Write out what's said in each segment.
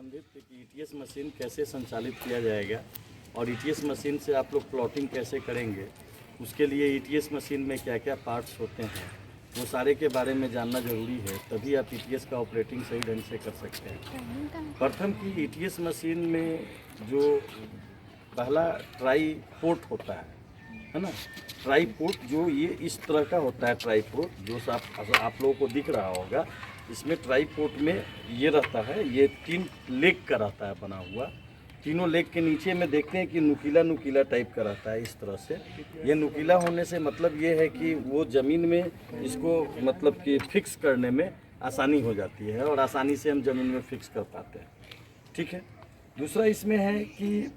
संबंधित कि ETS machine कैसे संचालित किया जाएगा और ईटीएस मशीन से आप लोग प्लॉटिंग कैसे करेंगे, उसके लिए ईटीएस मशीन में क्या क्या पार्ट्स होते हैं, वो सारे के बारे में जानना ज़रूरी है। तभी आप ईटीएस का ऑपरेटिंग सही ढंग से कर सकते हैं। प्रथम की ईटीएस मशीन में जो पहला ट्राई पोर्ट होता है ना, ट्राई पोर्ट जो ये इस तरह का होता है। ट्राई पोर्ट जो आप लोगों को दिख रहा होगा, इसमें ट्राई पोर्ट में ये रहता है, ये 3 लेग का रहता है बना हुआ। तीनों लेग के नीचे में देखते हैं कि नुकीला नुकीला टाइप का रहता है इस तरह से। ये नुकीला होने से मतलब ये है कि वो ज़मीन में इसको मतलब कि फिक्स करने में आसानी हो जाती है और आसानी से हम ज़मीन में फिक्स कर पाते हैं। ठीक है। दूसरा इसमें है कि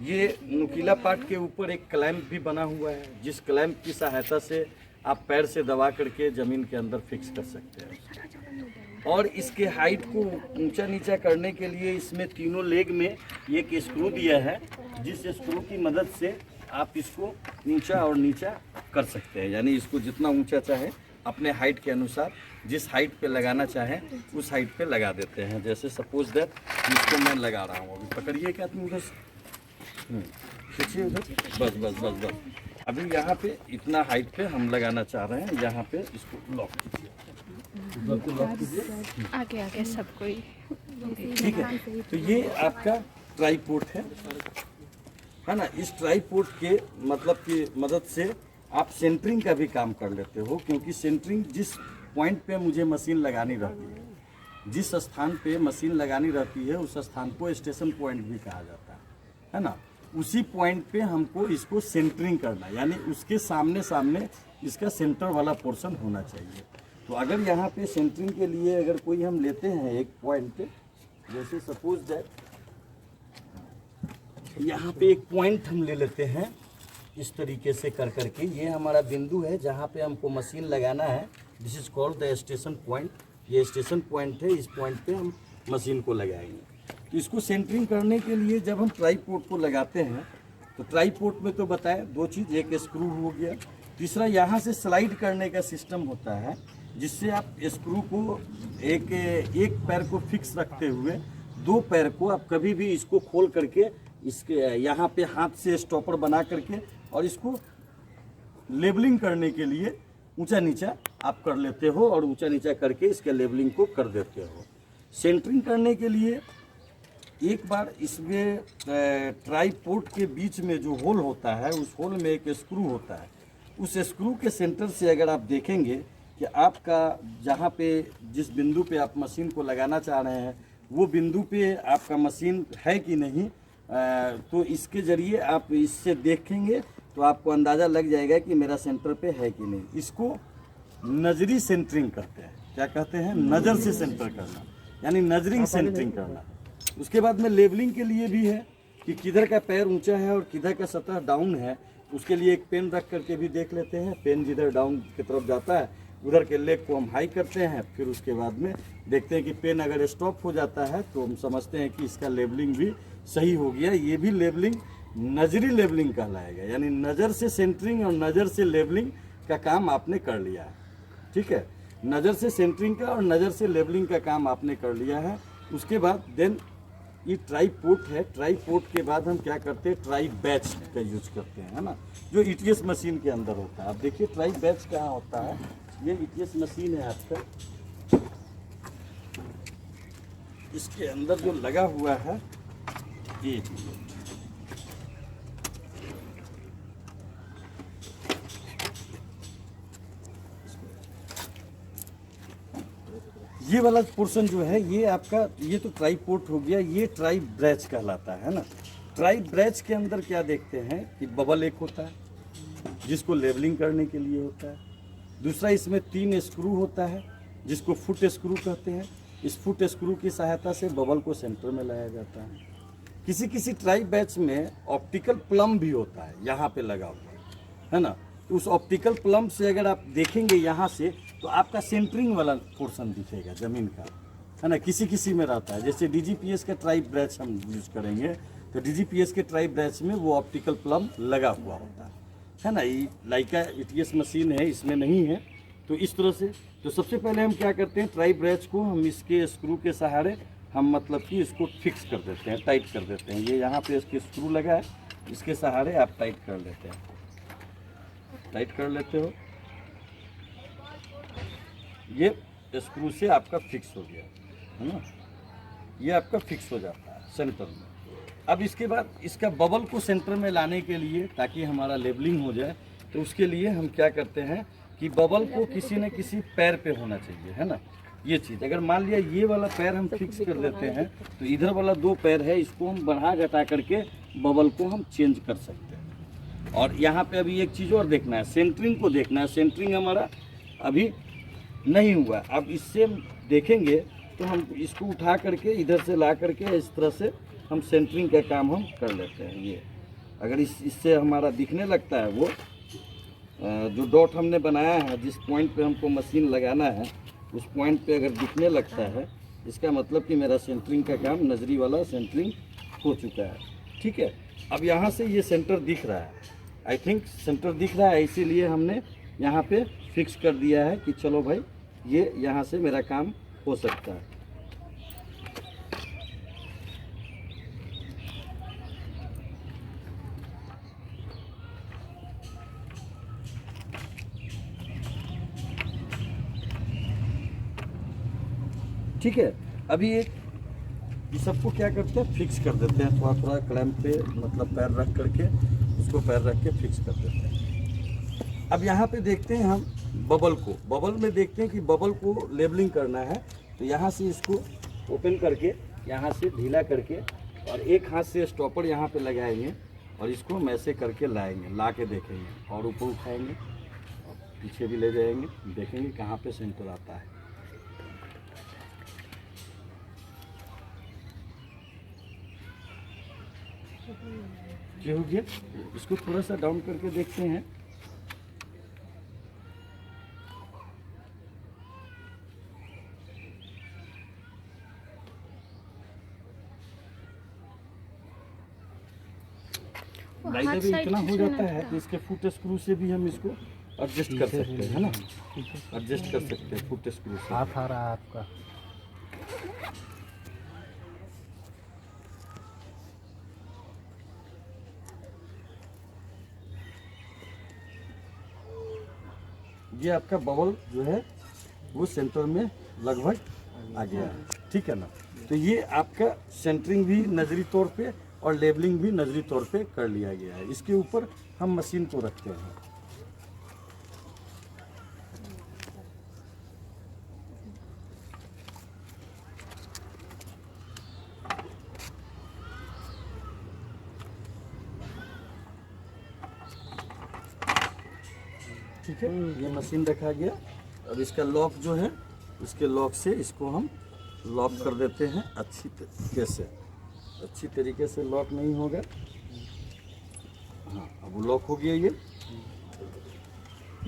ये नुकीला पार्ट के ऊपर एक क्लैंप भी बना हुआ है, जिस क्लैंप की सहायता से आप पैर से दबा करके ज़मीन के अंदर फिक्स कर सकते हैं। और इसके हाइट को ऊंचा नीचा करने के लिए इसमें तीनों लेग में एक स्क्रू दिया है, जिस स्क्रू की मदद से आप इसको ऊंचा और नीचा कर सकते हैं। यानी इसको जितना ऊंचा चाहे अपने हाइट के अनुसार जिस हाइट पे लगाना चाहें उस हाइट पे लगा देते हैं। जैसे सपोज दैट इसको मैं लगा रहा हूँ, अभी पकड़िए क्या तुम उधर से खींचिए उधर, बस बस बस बस। अभी यहाँ पे इतना हाइट पे हम लगाना चाह रहे हैं, यहाँ पे इसको लॉक कीजिए, आगे आगे सब कोई। ठीक है। तो ये आपका ट्राई पोर्ट है ना। इस ट्राई पोर्ट के मतलब की मदद से आप सेंटरिंग का भी काम कर लेते हो, क्योंकि सेंटरिंग जिस पॉइंट पे मुझे मशीन लगानी रहती है, जिस स्थान पे मशीन लगानी रहती है उस स्थान को स्टेशन पॉइंट भी कहा जाता है ना। उसी पॉइंट पे हमको इसको सेंटरिंग करना, यानी उसके सामने सामने इसका सेंटर वाला पोर्शन होना चाहिए। तो अगर यहाँ पे सेंटरिंग के लिए अगर कोई हम लेते हैं एक पॉइंट पे, जैसे सपोज दैट यहाँ पे एक पॉइंट हम ले लेते हैं इस तरीके से कर करके, ये हमारा बिंदु है जहाँ पे हमको मशीन लगाना है। This is called the station point. ये स्टेशन पॉइंट है, इस पॉइंट पे हम मशीन को लगाएंगे। तो इसको सेंटरिंग करने के लिए जब हम ट्राई पोर्ट को लगाते हैं तो ट्राई पोर्ट में तो बताएं 2 चीज़, एक स्क्रू हो गया, तीसरा यहाँ से स्लाइड करने का सिस्टम होता है, जिससे आप स्क्रू को एक पैर को फिक्स रखते हुए 2 पैर को आप कभी भी इसको खोल करके इसके यहाँ पे हाथ से स्टॉपर बना करके और इसको लेबलिंग करने के लिए ऊंचा नीचा आप कर लेते हो और ऊंचा नीचा करके इसके लेबलिंग को कर देते हो। सेंटरिंग करने के लिए एक बार इसमें ट्राई पोर्ट के बीच में जो होल होता है, उस होल में एक स्क्रू होता है। उस स्क्रू के सेंटर से अगर आप देखेंगे कि आपका जहाँ पे जिस बिंदु पे आप मशीन को लगाना चाह रहे हैं वो बिंदु पे आपका मशीन है कि नहीं, तो इसके ज़रिए आप इससे देखेंगे तो आपको अंदाज़ा लग जाएगा कि मेरा सेंटर पे है कि नहीं। इसको नजरी सेंटरिंग कहते हैं। क्या कहते हैं? नज़र से सेंटर करना, यानी नजरिंग सेंटरिंग करना। उसके बाद में लेबलिंग के लिए भी है कि किधर का पैर ऊंचा है और किधर का सतह डाउन है। उसके लिए एक पेन रख करके भी देख लेते हैं। पेन जिधर डाउन की तरफ जाता है उधर के लेग को हम हाई करते हैं, फिर उसके बाद में देखते हैं कि पेन अगर स्टॉप हो जाता है तो हम समझते हैं कि इसका लेबलिंग भी सही हो गया। ये भी लेबलिंग नजरी लेबलिंग कहलाएगा, यानी नज़र से सेंटरिंग और नज़र से लेबलिंग का काम आपने कर लिया है। ठीक है, नज़र से सेंटरिंग का और नज़र से लेबलिंग का काम आपने कर लिया है। उसके बाद देन ये ट्राई पोर्ट है। ट्राई पोर्ट के बाद हम क्या करते हैं, ट्राई बैच का यूज करते हैं, है ना, जो ईटीएस मशीन के अंदर होता है। आप देखिए ट्राई बैच कहाँ होता है। ये ईटीएस मशीन है आपका, इसके अंदर जो लगा हुआ है ये वाला पोर्शन जो है ये आपका, ये तो ट्राई पोर्ट हो गया। ये ट्राई ब्रैच कहलाता है ना। ट्राई ब्रैच के अंदर क्या देखते हैं कि बबल एक होता है जिसको लेवलिंग करने के लिए होता है। दूसरा इसमें 3 स्क्रू होता है जिसको फुट स्क्रू कहते हैं। इस फुट स्क्रू की सहायता से बबल को सेंटर में लाया जाता है। किसी किसी ट्राई बैच में ऑप्टिकल प्लम भी होता है, यहाँ पे लगा हुआ है ना। तो उस ऑप्टिकल प्लम से अगर आप देखेंगे यहाँ से तो आपका सेंटरिंग वाला पोर्शन दिखेगा ज़मीन का, है ना। किसी किसी में रहता है, जैसे डीजीपीएस का ट्राई ब्रैच हम यूज करेंगे तो डीजीपीएस के ट्राई ब्रैच में वो ऑप्टिकल प्लम लगा हुआ होता है ना। ये लाइका ईटीएस मशीन है, इसमें नहीं है। तो इस तरह से तो सबसे पहले हम क्या करते हैं, ट्राई ब्रैच को हम इसके स्क्रू के सहारे हम मतलब कि इसको फिक्स कर देते हैं, टाइट कर देते हैं। ये यहाँ पे इसके स्क्रू लगा है, इसके सहारे आप टाइट कर लेते हैं, टाइट कर लेते हो। ये स्क्रू से आपका फिक्स हो गया है ना, ये आपका फिक्स हो जाता है सेंटर में। अब इसके बाद इसका बबल को सेंटर में लाने के लिए, ताकि हमारा लेबलिंग हो जाए, तो उसके लिए हम क्या करते हैं कि बबल को किसी न किसी पैर पे होना चाहिए, है ना। ये चीज़ अगर मान लिया ये वाला पैर हम फिक्स कर देते हैं, तो इधर वाला 2 पैर है, इसको हम बढ़ा घटा करके बबल को हम चेंज कर सकते हैं। और यहाँ पे अभी एक चीज़ और देखना है, सेंटरिंग को देखना है। सेंटरिंग हमारा अभी नहीं हुआ, अब इससे देखेंगे तो हम इसको उठा करके इधर से ला करके इस तरह से हम सेंटरिंग का काम हम कर लेते हैं। ये अगर इससे हमारा दिखने लगता है, वो जो डॉट हमने बनाया है, जिस पॉइंट पे हमको मशीन लगाना है, उस पॉइंट पे अगर दिखने लगता है, इसका मतलब कि मेरा सेंटरिंग का काम, नजरी वाला सेंटरिंग हो चुका है। ठीक है, अब यहाँ से ये सेंटर दिख रहा है, आई थिंक सेंटर दिख रहा है, इसीलिए हमने यहाँ पे फिक्स कर दिया है कि चलो भाई ये यहाँ से मेरा काम हो सकता है। ठीक है, अभी एक ये सबको क्या करते हैं, फिक्स कर देते हैं, थोड़ा थोड़ा क्लैंप पे मतलब पैर रख करके उसको पैर रख के फिक्स कर देते हैं। अब यहाँ पे देखते हैं हम बबल में देखते हैं कि बबल को लेबलिंग करना है, तो यहाँ से इसको ओपन करके यहाँ से ढीला करके और एक हाथ से स्टॉपर यहाँ पे लगाएंगे और इसको मैसे करके लाएंगे, ला के देखेंगे और ऊपर उठाएंगे और पीछे भी ले जाएंगे, देखेंगे कहाँ पे सेंटर आता है। क्या हो गया, इसको थोड़ा सा डाउन करके देखते हैं। इतना हो जाता है तो इसके फुट स्क्रू से भी हम इसको एडजस्ट कर सकते हैं, है ना, एडजस्ट कर सकते हैं फुट स्क्रू से। हाथ आ रहा है आपका। ये आपका बबल जो है वो सेंटर में लगभग आ गया है, ठीक है ना। तो ये आपका सेंटरिंग भी नजरी तौर पे और लेबलिंग भी नजरी तौर पे कर लिया गया है। इसके ऊपर हम मशीन को रखते हैं। ठीक है, ये मशीन रखा गया। अब इसका लॉक जो है, इसके लॉक से इसको हम लॉक कर देते हैं अच्छी तरीके से। अच्छी तरीके से लॉक नहीं होगा, हाँ अब वो लॉक हो गया। ये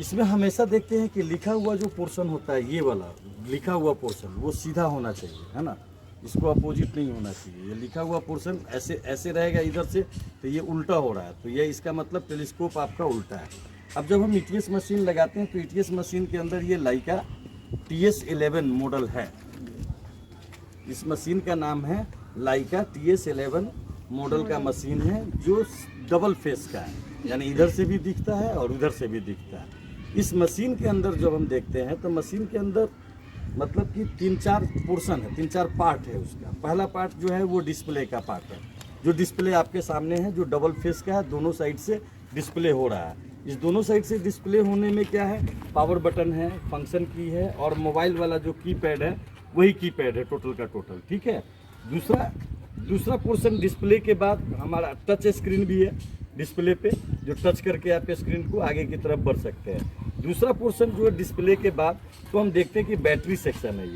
इसमें हमेशा देखते हैं कि लिखा हुआ जो पोर्शन होता है, ये वाला लिखा हुआ पोर्शन वो सीधा होना चाहिए, है ना, इसको अपोजिट नहीं होना चाहिए। ये लिखा हुआ पोर्शन ऐसे ऐसे रहेगा इधर से, तो ये उल्टा हो रहा है, तो ये इसका मतलब टेलीस्कोप आपका उल्टा है। अब जब हम ETS मशीन लगाते हैं तो ETS मशीन के अंदर ये लाइका TS11 मॉडल है। इस मशीन का नाम है लाइका TS11 मॉडल का मशीन है, जो डबल फेस का है, यानी इधर से भी दिखता है और उधर से भी दिखता है। इस मशीन के अंदर जब हम देखते हैं तो मशीन के अंदर मतलब कि 3-4 पोर्शन है, 3-4 पार्ट है उसका। पहला पार्ट जो है वो डिस्प्ले का पार्ट है, जो डिस्प्ले आपके सामने है, जो डबल फेस का है, दोनों साइड से डिस्प्ले हो रहा है। इस दोनों साइड से डिस्प्ले होने में क्या है, पावर बटन है, फंक्शन की है, और मोबाइल वाला जो कीपैड है वही कीपैड है टोटल का टोटल, ठीक है। दूसरा पोर्शन डिस्प्ले के बाद हमारा टच स्क्रीन भी है डिस्प्ले पे, जो टच करके आप स्क्रीन को आगे की तरफ बढ़ सकते हैं। दूसरा पोर्शन जो है डिस्प्ले के बाद, तो हम देखते हैं कि बैटरी सेक्शन है।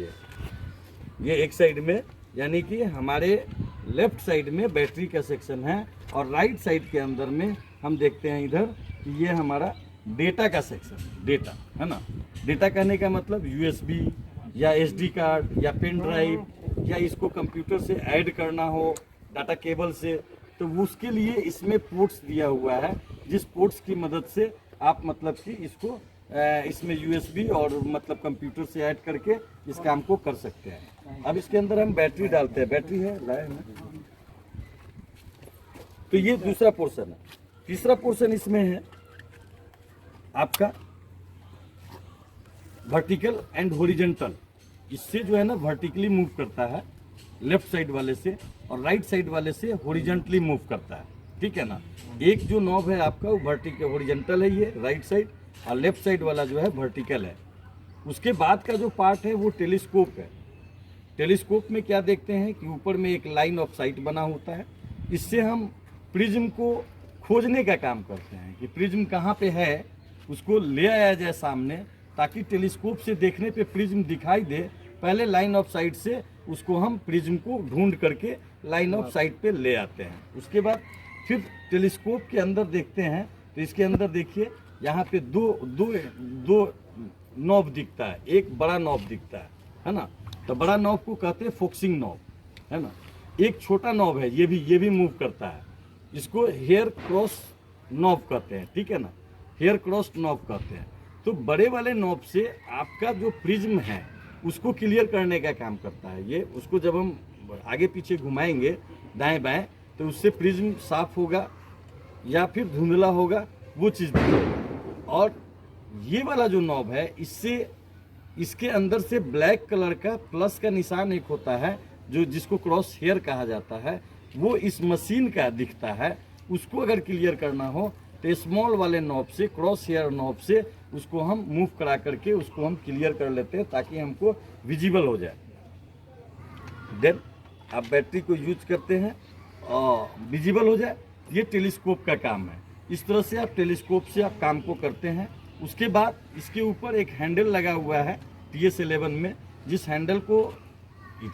ये एक साइड में, यानी कि हमारे लेफ्ट साइड में बैटरी का सेक्शन है, और राइट साइड के अंदर में हम देखते हैं इधर कि ये हमारा डेटा का सेक्शन, डेटा है ना। डेटा कहने का मतलब USB या SD कार्ड या पेन ड्राइव, या इसको कंप्यूटर से ऐड करना हो डाटा केबल से, तो उसके लिए इसमें पोर्ट्स दिया हुआ है, जिस पोर्ट्स की मदद से आप मतलब कि इसको इसमें USB और मतलब कंप्यूटर से ऐड करके इस काम को कर सकते हैं। अब इसके अंदर हम बैटरी डालते हैं, बैटरी है लाए हैं। तो ये दूसरा पोर्शन है। तीसरा पोर्शन इसमें है आपका वर्टिकल एंड हॉरिजॉन्टल। इससे जो है ना वर्टिकली मूव करता है लेफ्ट साइड वाले से, और राइट साइड वाले से हॉरिजॉन्टली मूव करता है, ठीक है ना। एक जो नॉब है आपका वो वर्टिकल हॉरिजॉन्टल है, ये राइट साइड, और लेफ्ट साइड वाला जो है वर्टिकल है। उसके बाद का जो पार्ट है वो टेलीस्कोप है। टेलीस्कोप में क्या देखते हैं कि ऊपर में एक लाइन ऑफ साइट बना होता है। इससे हम प्रिज्म को खोजने का काम करते हैं कि प्रिज्म कहाँ पे है, उसको ले आया जाए सामने, ताकि टेलीस्कोप से देखने पे प्रिज्म दिखाई दे। पहले लाइन ऑफ साइट से उसको हम प्रिज्म को ढूंढ करके लाइन ऑफ साइट पे ले आते हैं। उसके बाद फिर टेलीस्कोप के अंदर देखते हैं, तो इसके अंदर देखिए यहाँ पे दो नॉब दिखता है, एक बड़ा नॉब दिखता है ना। तो बड़ा नॉब को कहते हैं फोकसिंग नॉब, है ना। एक छोटा नॉब है, ये भी मूव करता है, इसको हेयर क्रॉस नॉब कहते हैं, ठीक है ना, हेयर क्रॉस नॉब कहते हैं। तो बड़े वाले नॉब से आपका जो प्रिज्म है उसको क्लियर करने का काम करता है ये। उसको जब हम आगे पीछे घुमाएंगे दाएं बाएं, तो उससे प्रिज्म साफ होगा या फिर धुंधला होगा, वो चीज़ दिखेगा। और ये वाला जो नॉब है, इससे इसके अंदर से ब्लैक कलर का प्लस का निशान एक होता है, जो जिसको क्रॉस हेयर कहा जाता है, वो इस मशीन का दिखता है। उसको अगर क्लियर करना हो तो स्मॉल वाले नॉब से, क्रॉस हेयर नॉब से उसको हम मूव करा करके उसको हम क्लियर कर लेते हैं, ताकि हमको विजिबल हो जाए। देन आप बैटरी को यूज करते हैं और विजिबल हो जाए, ये टेलीस्कोप का काम है। इस तरह से आप टेलीस्कोप से आप काम को करते हैं। उसके बाद इसके ऊपर एक हैंडल लगा हुआ है TS11 में, जिस हैंडल को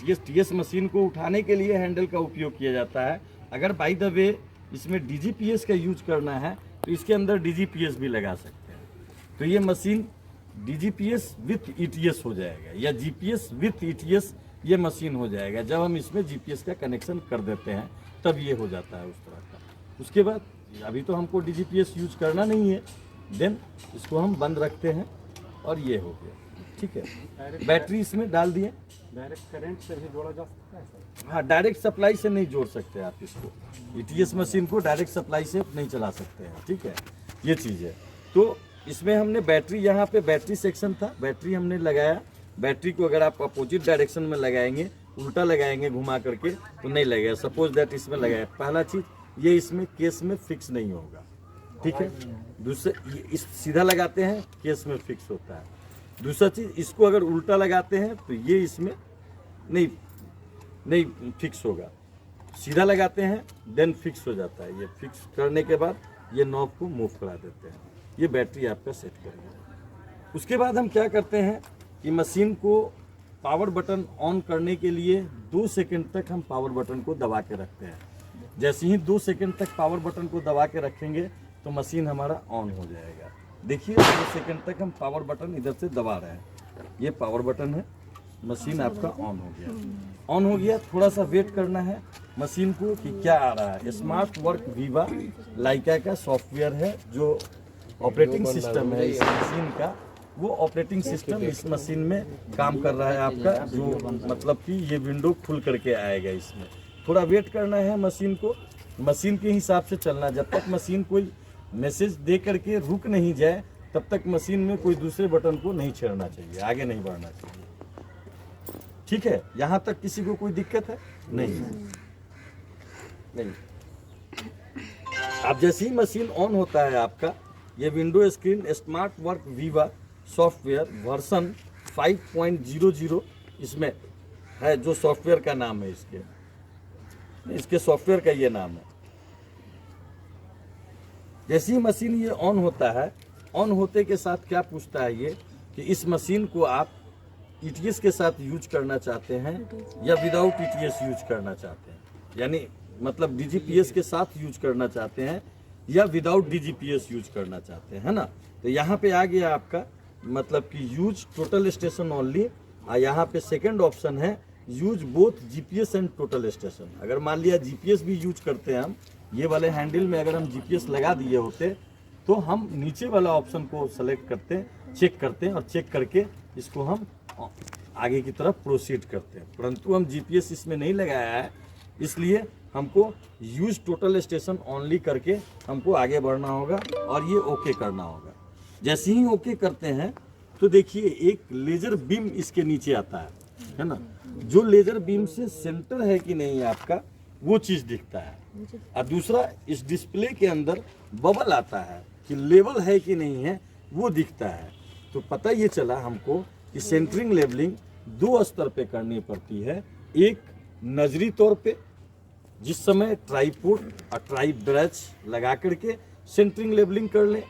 TS मशीन को उठाने के लिए हैंडल का उपयोग किया जाता है। अगर बाय द वे इसमें DGPS का यूज करना है तो इसके अंदर DGPS भी लगा सकते हैं। तो ये मशीन DGPS विथ ETS हो जाएगा, या GPS विथ ETS ये मशीन हो जाएगा। जब हम इसमें GPS का कनेक्शन कर देते हैं तब ये हो जाता है उस तरह का। उसके बाद अभी तो हमको DGPS यूज करना नहीं है, देन इसको हम बंद रखते हैं और ये हो गया, ठीक है। बैटरी इसमें डाल दिए। डायरेक्ट करंट से भी जोड़ा जा सकता है सर? हाँ, डायरेक्ट सप्लाई से नहीं जोड़ सकते आप इसको, ETS मशीन को डायरेक्ट सप्लाई से नहीं चला सकते हैं, ठीक है, ये चीज़ है। तो इसमें हमने बैटरी, यहाँ पे बैटरी सेक्शन था, बैटरी हमने लगाया। बैटरी को अगर आप अपोजिट डायरेक्शन में लगाएंगे, उल्टा लगाएंगे घुमा करके, तो नहीं लगेगा। सपोज दैट इसमें लगाया, पहला चीज़ ये इसमें केस में फिक्स नहीं होगा, ठीक है। दूसरा इस सीधा लगाते हैं, केस में फिक्स होता है। दूसरा चीज़, इसको अगर उल्टा लगाते हैं तो ये इसमें नहीं फिक्स होगा। सीधा लगाते हैं देन फिक्स हो जाता है। ये फिक्स करने के बाद ये नॉब को मूव करा देते हैं। ये बैटरी आपका सेट करेगा। उसके बाद हम क्या करते हैं कि मशीन को पावर बटन ऑन करने के लिए 2 सेकंड तक हम पावर बटन को दबा के रखते हैं। जैसे ही 2 सेकंड तक पावर बटन को दबा के रखेंगे तो मशीन हमारा ऑन हो जाएगा। देखिए 2 सेकंड तक हम पावर बटन इधर से दबा रहे हैं, ये पावर बटन है, मशीन आपका ऑन हो गया। ऑन हो गया, थोड़ा सा वेट करना है मशीन को कि क्या आ रहा है। स्मार्ट वर्क वीवा लाइका का सॉफ्टवेयर है, जो ऑपरेटिंग सिस्टम है इस मशीन का, वो ऑपरेटिंग सिस्टम इस मशीन में काम कर रहा है आपका, जो मतलब कि ये विंडो खुल करके आएगा। इसमें थोड़ा वेट करना है मशीन को, मशीन के हिसाब से चलना। जब तक मशीन कोई मैसेज दे करके रुक नहीं जाए तब तक मशीन में कोई दूसरे बटन को नहीं छेड़ना चाहिए, आगे नहीं बढ़ना चाहिए, ठीक है। यहाँ तक किसी को कोई दिक्कत है? नहीं। अब जैसे ही मशीन ऑन होता है आपका, ये window screen smart work Viva software version 5.00 इसमें है, जो सॉफ्टवेयर का नाम है, इसके सॉफ्टवेयर का ये नाम है। जैसे ही मशीन ये ऑन होता है, ऑन होते के साथ क्या पूछता है ये कि इस मशीन को आप ETS के साथ यूज करना चाहते हैं या विदाउट ETS यूज करना चाहते हैं, यानी मतलब DGPS के साथ यूज करना चाहते हैं या विदाउट DGPS यूज करना चाहते हैं, है ना। तो यहाँ पे आ गया आपका मतलब कि यूज टोटल स्टेशन ओनली, और यहाँ पे सेकंड ऑप्शन है use both GPS and total station. अगर मान लिया GPS भी यूज करते हैं हम, ये वाले हैंडल में अगर हम GPS लगा दिए होते तो हम नीचे वाला ऑप्शन को सेलेक्ट करते हैं, चेक करते हैं, और चेक करके इसको हम आगे की तरफ प्रोसीड करते हैं। परंतु हम जीपीएस इसमें नहीं लगाया है, इसलिए हमको यूज टोटल स्टेशन ऑनली करके हमको आगे बढ़ना होगा और ये ओके करना होगा। जैसे ही ओके करते हैं तो देखिए एक लेजर बीम इसके नीचे आता है ना, जो लेजर बीम से सेंटर है कि नहीं आपका वो चीज़ दिखता है, और दूसरा इस डिस्प्ले के अंदर बबल आता है कि लेवल है कि नहीं है वो दिखता है। तो पता ये चला हमको कि सेंटरिंग लेवलिंग 2 स्तर पे करनी पड़ती है। एक नजरी तौर पे जिस समय ट्राईपोड और ट्राई ब्रश लगा करके सेंटरिंग लेवलिंग कर लें,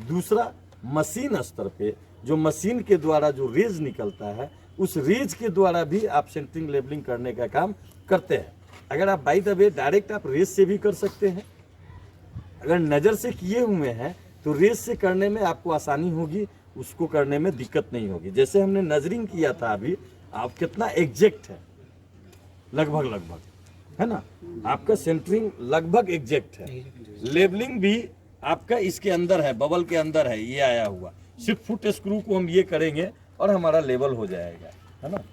दूसरा मशीन स्तर पे जो मशीन के द्वारा जो रेज निकलता है उस रेज के द्वारा भी आप सेंटरिंग लेवलिंग करने का काम करते हैं। अगर आप बाई द वे डायरेक्ट आप रेज से भी कर सकते हैं, अगर नज़र से किए हुए हैं तो रेज से करने में आपको आसानी होगी, उसको करने में दिक्कत नहीं होगी। जैसे हमने नजरिंग किया था अभी, आप कितना एग्जैक्ट है, लगभग है ना, आपका सेंटरिंग लगभग एग्जैक्ट है। लेवलिंग भी आपका इसके अंदर है, बबल के अंदर है, ये आया हुआ। सिर्फ फुट स्क्रू को हम ये करेंगे और हमारा लेवल हो जाएगा, है ना।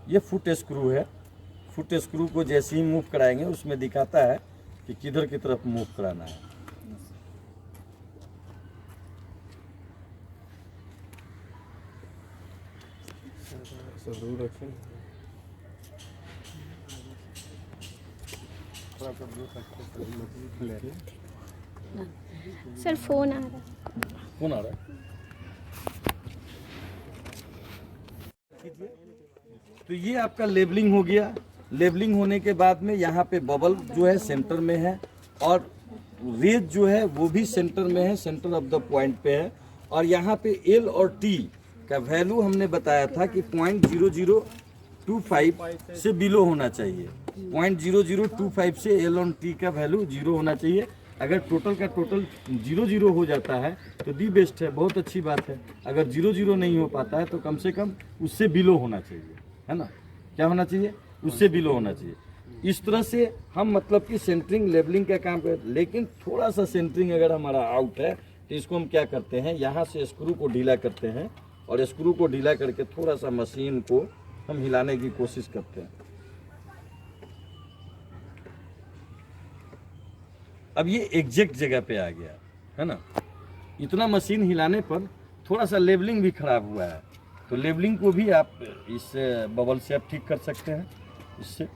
ये फुट स्क्रू है, फुट स्क्रू को जैसे ही मूव कराएंगे उसमें दिखाता है कि किधर की तरफ मूव कराना है। सर फोन आ रहा है। कौन आ रहा है? तो ये आपका लेबलिंग हो गया। लेबलिंग होने के बाद में यहाँ पे बबल जो है सेंटर में है और रेज जो है वो भी सेंटर में है, सेंटर ऑफ द पॉइंट पे है। और यहाँ पे एल और टी का वैल्यू हमने बताया था कि 0.0025 से बिलो होना चाहिए। 0.0025 से एल और टी का वैल्यू 0 होना चाहिए। अगर टोटल का टोटल 0 हो जाता है तो दी बेस्ट है, बहुत अच्छी बात है। अगर 0 नहीं हो पाता है तो कम से कम उससे बिलो होना चाहिए, है ना। क्या होना चाहिए? उससे बिलो होना चाहिए। इस तरह से हम मतलब कि सेंटरिंग लेवलिंग का काम करते हैं। लेकिन थोड़ा सा सेंटरिंग अगर हमारा आउट है तो इसको हम क्या करते हैं, यहाँ से स्क्रू को ढीला करते हैं और स्क्रू को ढीला करके थोड़ा सा मशीन को हम हिलाने की कोशिश करते हैं। अब ये एग्जैक्ट जगह पे आ गया, है ना। इतना मशीन हिलाने पर थोड़ा सा लेवलिंग भी खराब हुआ है, तो लेवलिंग को भी आप इस बबल से आप ठीक कर सकते हैं इससे।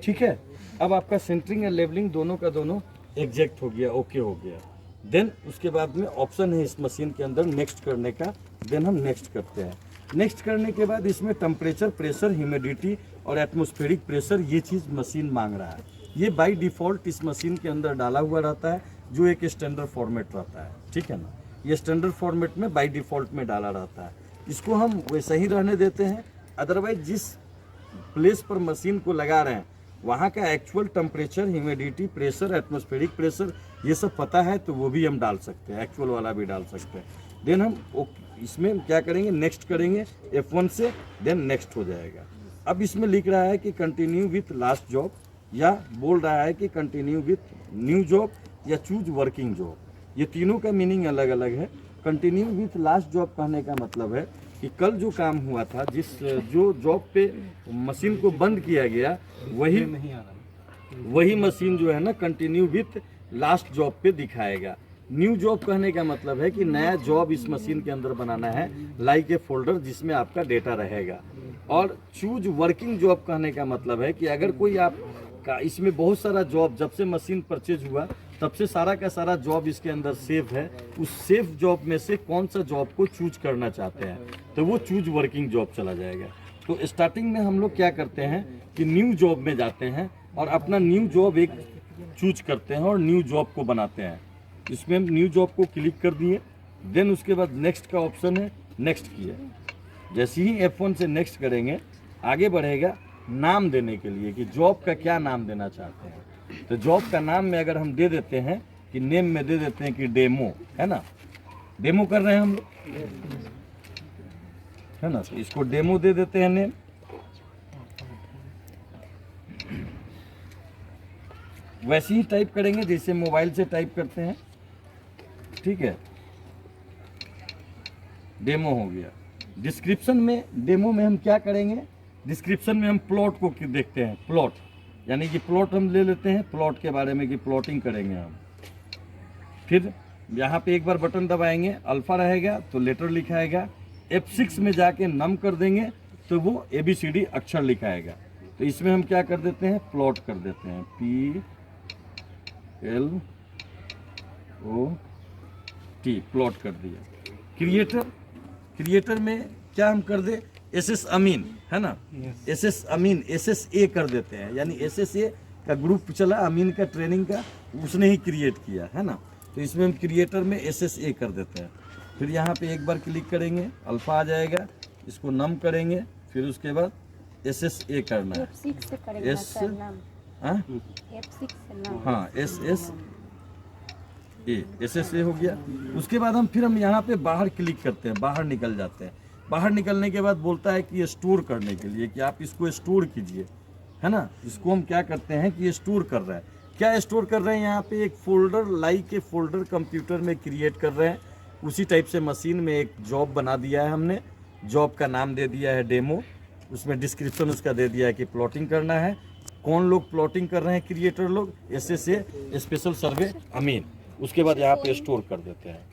ठीक है, अब आपका सेंटरिंग और लेवलिंग दोनों का दोनों एग्जैक्ट हो गया, ओके हो गया। देन उसके बाद में ऑप्शन है इस मशीन के अंदर नेक्स्ट करने का। देन हम नेक्स्ट करते हैं। नेक्स्ट करने के बाद इसमें टेम्परेचर, प्रेशर, ह्यूमिडिटी और एटमॉस्फेरिक प्रेशर ये चीज़ मशीन मांग रहा है। ये बाय डिफ़ॉल्ट इस मशीन के अंदर डाला हुआ रहता है, जो एक स्टैंडर्ड फॉर्मेट रहता है, ठीक है ना। ये स्टैंडर्ड फॉर्मेट में बाय डिफ़ॉल्ट में डाला रहता है। इसको हम वैसे ही रहने देते हैं। अदरवाइज जिस प्लेस पर मशीन को लगा रहे हैं वहाँ का actual temperature, humidity, pressure, atmospheric pressure ये सब पता है तो वो भी हम डाल सकते हैं, एक्चुअल वाला भी डाल सकते हैं। देन हम इसमें क्या करेंगे, नेक्स्ट करेंगे F1 से, देन नेक्स्ट हो जाएगा। अब इसमें लिख रहा है कि कंटिन्यू विथ लास्ट जॉब, या बोल रहा है कि कंटिन्यू विथ न्यू जॉब या चूज वर्किंग जॉब। ये तीनों का मीनिंग अलग अलग है। कंटिन्यू विथ लास्ट जॉब कहने का मतलब है कि कल जो काम हुआ था, जो जॉब पे मशीन को बंद किया गया, वही मशीन जो है ना कंटिन्यू विथ लास्ट जॉब पे दिखाएगा। न्यू जॉब कहने का मतलब है कि नया जॉब इस मशीन के अंदर बनाना है, लाइक ए फोल्डर जिसमें आपका डेटा रहेगा। और चूज वर्किंग जॉब कहने का मतलब है कि अगर कोई आपका इसमें बहुत सारा जॉब, जब से मशीन परचेज हुआ तब से सारा का सारा जॉब इसके अंदर सेव है, उस सेव जॉब में से कौन सा जॉब को चूज करना चाहते हैं तो वो चूज वर्किंग जॉब चला जाएगा। तो स्टार्टिंग में हम लोग क्या करते हैं कि न्यू जॉब में जाते हैं और अपना न्यू जॉब एक चूज करते हैं और न्यू जॉब को बनाते हैं। इसमें हम न्यू जॉब को क्लिक कर दिए। देन उसके बाद नेक्स्ट का ऑप्शन है, नेक्स्ट किया। जैसे ही F1 से नेक्स्ट करेंगे आगे बढ़ेगा नाम देने के लिए कि जॉब का क्या नाम देना चाहते हैं। तो जॉब का नाम में अगर हम दे देते हैं कि नेम में दे देते हैं कि डेमो, है ना, डेमो कर रहे हैं हम लोग, है ना, तो इसको डेमो दे देते हैं नेम। वैसे ही टाइप करेंगे जैसे मोबाइल से टाइप करते हैं, ठीक है, डेमो हो गया। डिस्क्रिप्शन में, डेमो में हम क्या करेंगे, डिस्क्रिप्शन में हम प्लॉट को देखते हैं, प्लॉट यानी कि प्लॉट हम ले लेते हैं, प्लॉट के बारे में कि प्लॉटिंग करेंगे हम। फिर यहाँ पे एक बार बटन दबाएंगे, अल्फा रहेगा तो लेटर लिखाएगा, F6 में जाके नम कर देंगे तो वो ABCD अक्षर लिखाएगा। तो इसमें हम क्या कर देते हैं, प्लॉट कर देते हैं, PLOT, प्लॉट कर दिया। क्रिएटर में क्या हम कर दे, SS अमीन, है ना, SS अमीन, SSA कर देते हैं, यानी SSA का ग्रुप चला अमीन का ट्रेनिंग का, उसने ही क्रिएट किया, है ना। तो इसमें हम क्रिएटर में SSA कर देते हैं। फिर यहाँ पे एक बार क्लिक करेंगे, अल्फा आ जाएगा, इसको नम करेंगे, फिर उसके बाद SSA करना है, F6 से करेंगे ना सर नाम। हाँ F6 से नाम। हाँ, SSA हो गया। उसके बाद हम यहाँ पे बाहर क्लिक करते हैं, बाहर निकल जाते हैं। बाहर निकलने के बाद बोलता है कि ये स्टोर करने के लिए कि आप इसको स्टोर कीजिए, है ना। इसको हम क्या करते हैं कि ये स्टोर कर रहा है। क्या स्टोर कर रहे हैं, यहाँ पे एक फोल्डर, लाइक के फोल्डर कंप्यूटर में क्रिएट कर रहे हैं। उसी टाइप से मशीन में एक जॉब बना दिया है हमने, जॉब का नाम दे दिया है डेमो, उसमें डिस्क्रिप्शन उसका दे दिया है कि प्लॉटिंग करना है। कौन लोग प्लॉटिंग कर रहे हैं, क्रिएटर लोग, SSA स्पेशल सर्वे अमीन। उसके बाद यहाँ पे स्टोर कर देते हैं।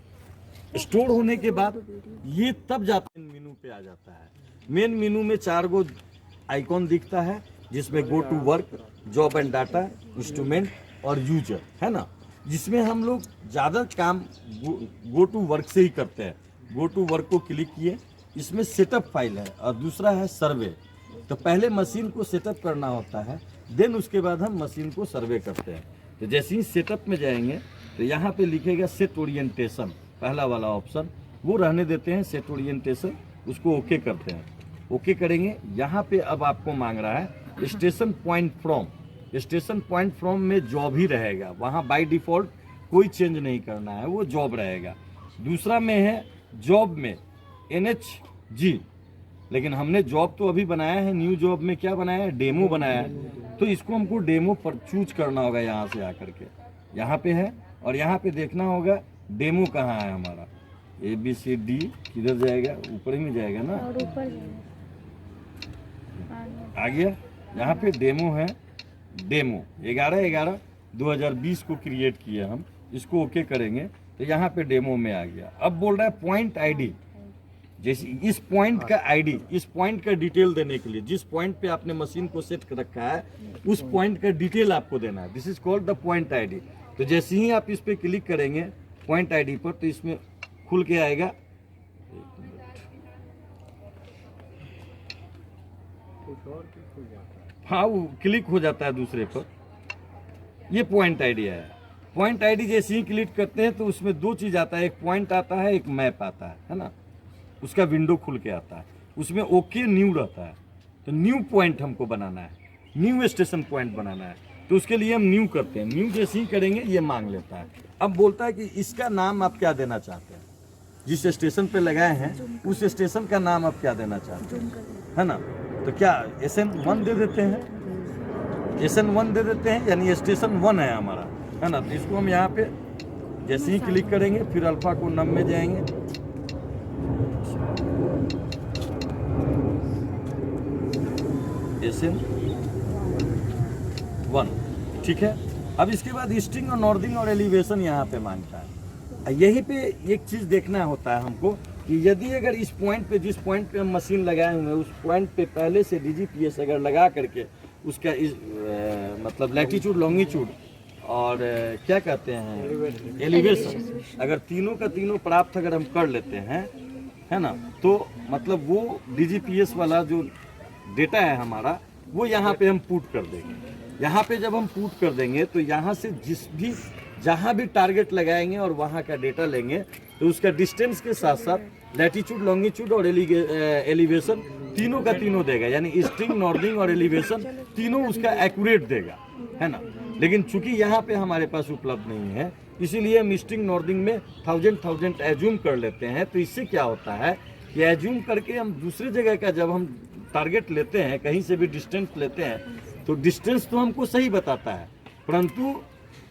स्टोर होने के बाद ये तब जाता है मेनू पे आ जाता है। मेन मेनू में 4 गो आइकॉन दिखता है, जिसमें go to work, job and data, instrument और यूजर, है ना। जिसमें हम लोग ज़्यादा काम गो टू वर्क से ही करते हैं। गो टू वर्क को क्लिक किए, इसमें सेटअप फाइल है और दूसरा है सर्वे। तो पहले मशीन को सेटअप करना होता है, देन उसके बाद हम मशीन को सर्वे करते हैं। तो जैसे ही सेटअप में जाएंगे तो यहाँ पे लिखेगा सेट ओरिएंटेशन, पहला वाला ऑप्शन वो रहने देते हैं, सेट ओरिएंटेशन, उसको ओके करते हैं। ओके करेंगे, यहाँ पे अब आपको मांग रहा है station point from. Station point from में जॉब ही रहेगा, वहाँ बाय डिफ़ॉल्ट कोई चेंज नहीं करना है, वो जॉब रहेगा। दूसरा में है जॉब में NHG, लेकिन हमने जॉब तो अभी बनाया है, न्यू जॉब में क्या बनाया है, डेमो बनाया है। तो इसको हमको डेमो पर चूज करना होगा, यहाँ से आकर के यहाँ पे है, और यहाँ पे देखना होगा डेमो कहाँ है हमारा। ABCD किधर जाएगा, ऊपर ही में जाएगा ना, और ऊपर आ गया। यहाँ पे डेमो है, डेमो 11/11/2020 को क्रिएट किया हम, इसको ओके करेंगे तो यहाँ पे डेमो में आ गया। अब बोल रहा है पॉइंट आईडी, जैसे इस पॉइंट का आईडी, इस पॉइंट का डिटेल देने के लिए, जिस पॉइंट पे आपने मशीन को सेट कर रखा है उस पॉइंट का डिटेल आपको देना है। This is called the point ID. तो जैसे ही आप इस पे क्लिक करेंगे पॉइंट आईडी पर, तो इसमें खुल के आएगा, हाँ वो क्लिक हो जाता है दूसरे पर, ये पॉइंट आईडी है। पॉइंट आईडी जैसे ही क्लिक करते हैं तो उसमें 2 चीज़ आता है, एक पॉइंट आता है, एक मैप आता है ना, उसका विंडो खुल के आता है, उसमें ओके न्यू रहता है। तो न्यू पॉइंट हमको बनाना है, न्यू स्टेशन पॉइंट बनाना है, तो उसके लिए हम न्यू करते हैं। न्यू जैसे ही करेंगे ये मांग लेता है। अब बोलता है कि इसका नाम आप क्या देना चाहते हैं, जिस स्टेशन पे लगाए हैं उस स्टेशन का नाम आप क्या देना चाहते हैं, है ना। तो क्या SN1 दे देते हैं, SN1 दे देते हैं, यानी स्टेशन 1 है हमारा, है ना। तो इसको हम यहाँ पे जैसे ही क्लिक करेंगे फिर अल्फा को नम में जाएंगे, SN1, ठीक है। अब इसके बाद स्ट्रिंग और नॉर्दिंग और एलिवेशन यहाँ पे मांगता है। यहीं पे एक चीज़ देखना होता है हमको कि यदि अगर इस पॉइंट पे, जिस पॉइंट पे हम मशीन लगाए हुए हैं उस पॉइंट पे पहले से DGPS अगर लगा करके उसका मतलब लैटिट्यूड, लॉन्गिट्यूड और क्या कहते हैं एलिवेशन, अगर तीनों का तीनों प्राप्त अगर हम कर लेते हैं, है ना, तो मतलब वो DGPS वाला जो डेटा है हमारा वो यहाँ पे हम पुट कर देंगे। यहाँ पे जब हम पुट कर देंगे तो यहाँ से जहाँ भी टारगेट लगाएंगे और वहाँ का डेटा लेंगे तो उसका डिस्टेंस के साथ साथ लैटिट्यूड, लॉन्गिट्यूड और एलिवेशन तीनों का तीनों देगा, यानी ईस्टिंग, नॉर्दिंग और एलिवेशन तीनों उसका एक्यूरेट देगा, है ना। लेकिन चूंकि यहाँ पे हमारे पास उपलब्ध नहीं है, इसीलिए हम ईस्टिंग नॉर्दिंग में 1000 एज्यूम कर लेते हैं। तो इससे क्या होता है कि एज्यूम करके हम दूसरी जगह का जब हम टारगेट लेते हैं, कहीं से भी डिस्टेंस लेते हैं, तो डिस्टेंस तो हमको सही बताता है, परंतु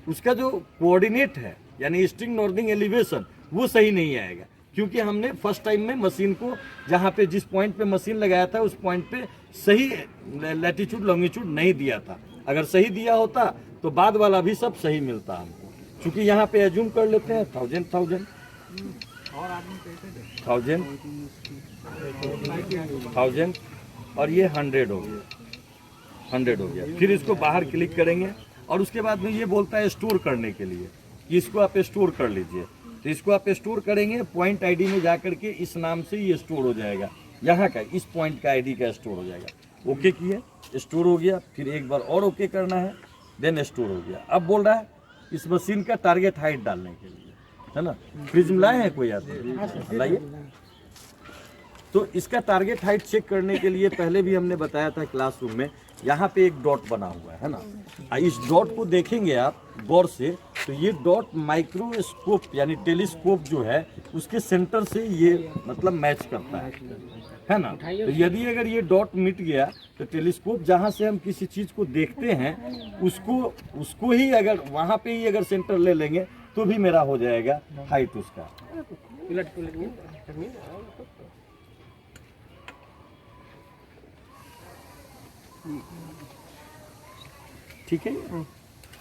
उसका जो कोऑर्डिनेट है यानी ईस्टिंग, नॉर्दिंग, एलिवेशन वो सही नहीं आएगा, क्योंकि हमने फर्स्ट टाइम में मशीन को जहाँ पे जिस पॉइंट पे मशीन लगाया था उस पॉइंट पे सही लैटिट्यूड, लॉन्गिट्यूड नहीं दिया था। अगर सही दिया होता तो बाद वाला भी सब सही मिलता हमको। चूँकि यहाँ पे एज्यूम कर लेते हैं 1000 और ये 100 हो गया, 100 हो गया। फिर इसको बाहर क्लिक करेंगे और उसके बाद में ये बोलता है स्टोर करने के लिए कि इसको आप स्टोर कर लीजिए। तो इसको आप स्टोर करेंगे, पॉइंट आईडी में जा करके इस नाम से ये स्टोर हो जाएगा, यहाँ का इस पॉइंट का आईडी का स्टोर हो जाएगा। ओके किए, स्टोर हो गया, फिर एक बार और ओके करना है, देन स्टोर हो गया। अब बोल रहा है इस मशीन का टारगेट हाइट डालने के लिए, है ना। प्रिज्म लाए हैं कोई आदमी, लाइए। तो इसका टारगेट हाइट चेक करने के लिए पहले भी हमने बताया था क्लासरूम में, यहाँ पे एक डॉट बना हुआ है ना। इस डॉट को देखेंगे आप गौर से, तो ये डॉट माइक्रोस्कोप यानी टेलीस्कोप जो है उसके सेंटर से ये मतलब मैच करता है ना। तो यदि अगर ये डॉट मिट गया तो टेलीस्कोप जहाँ से हम किसी चीज़ को देखते हैं उसको ही अगर वहाँ पे ही अगर सेंटर ले लेंगे तो भी मेरा हो जाएगा हाइट उसका। ठीक है।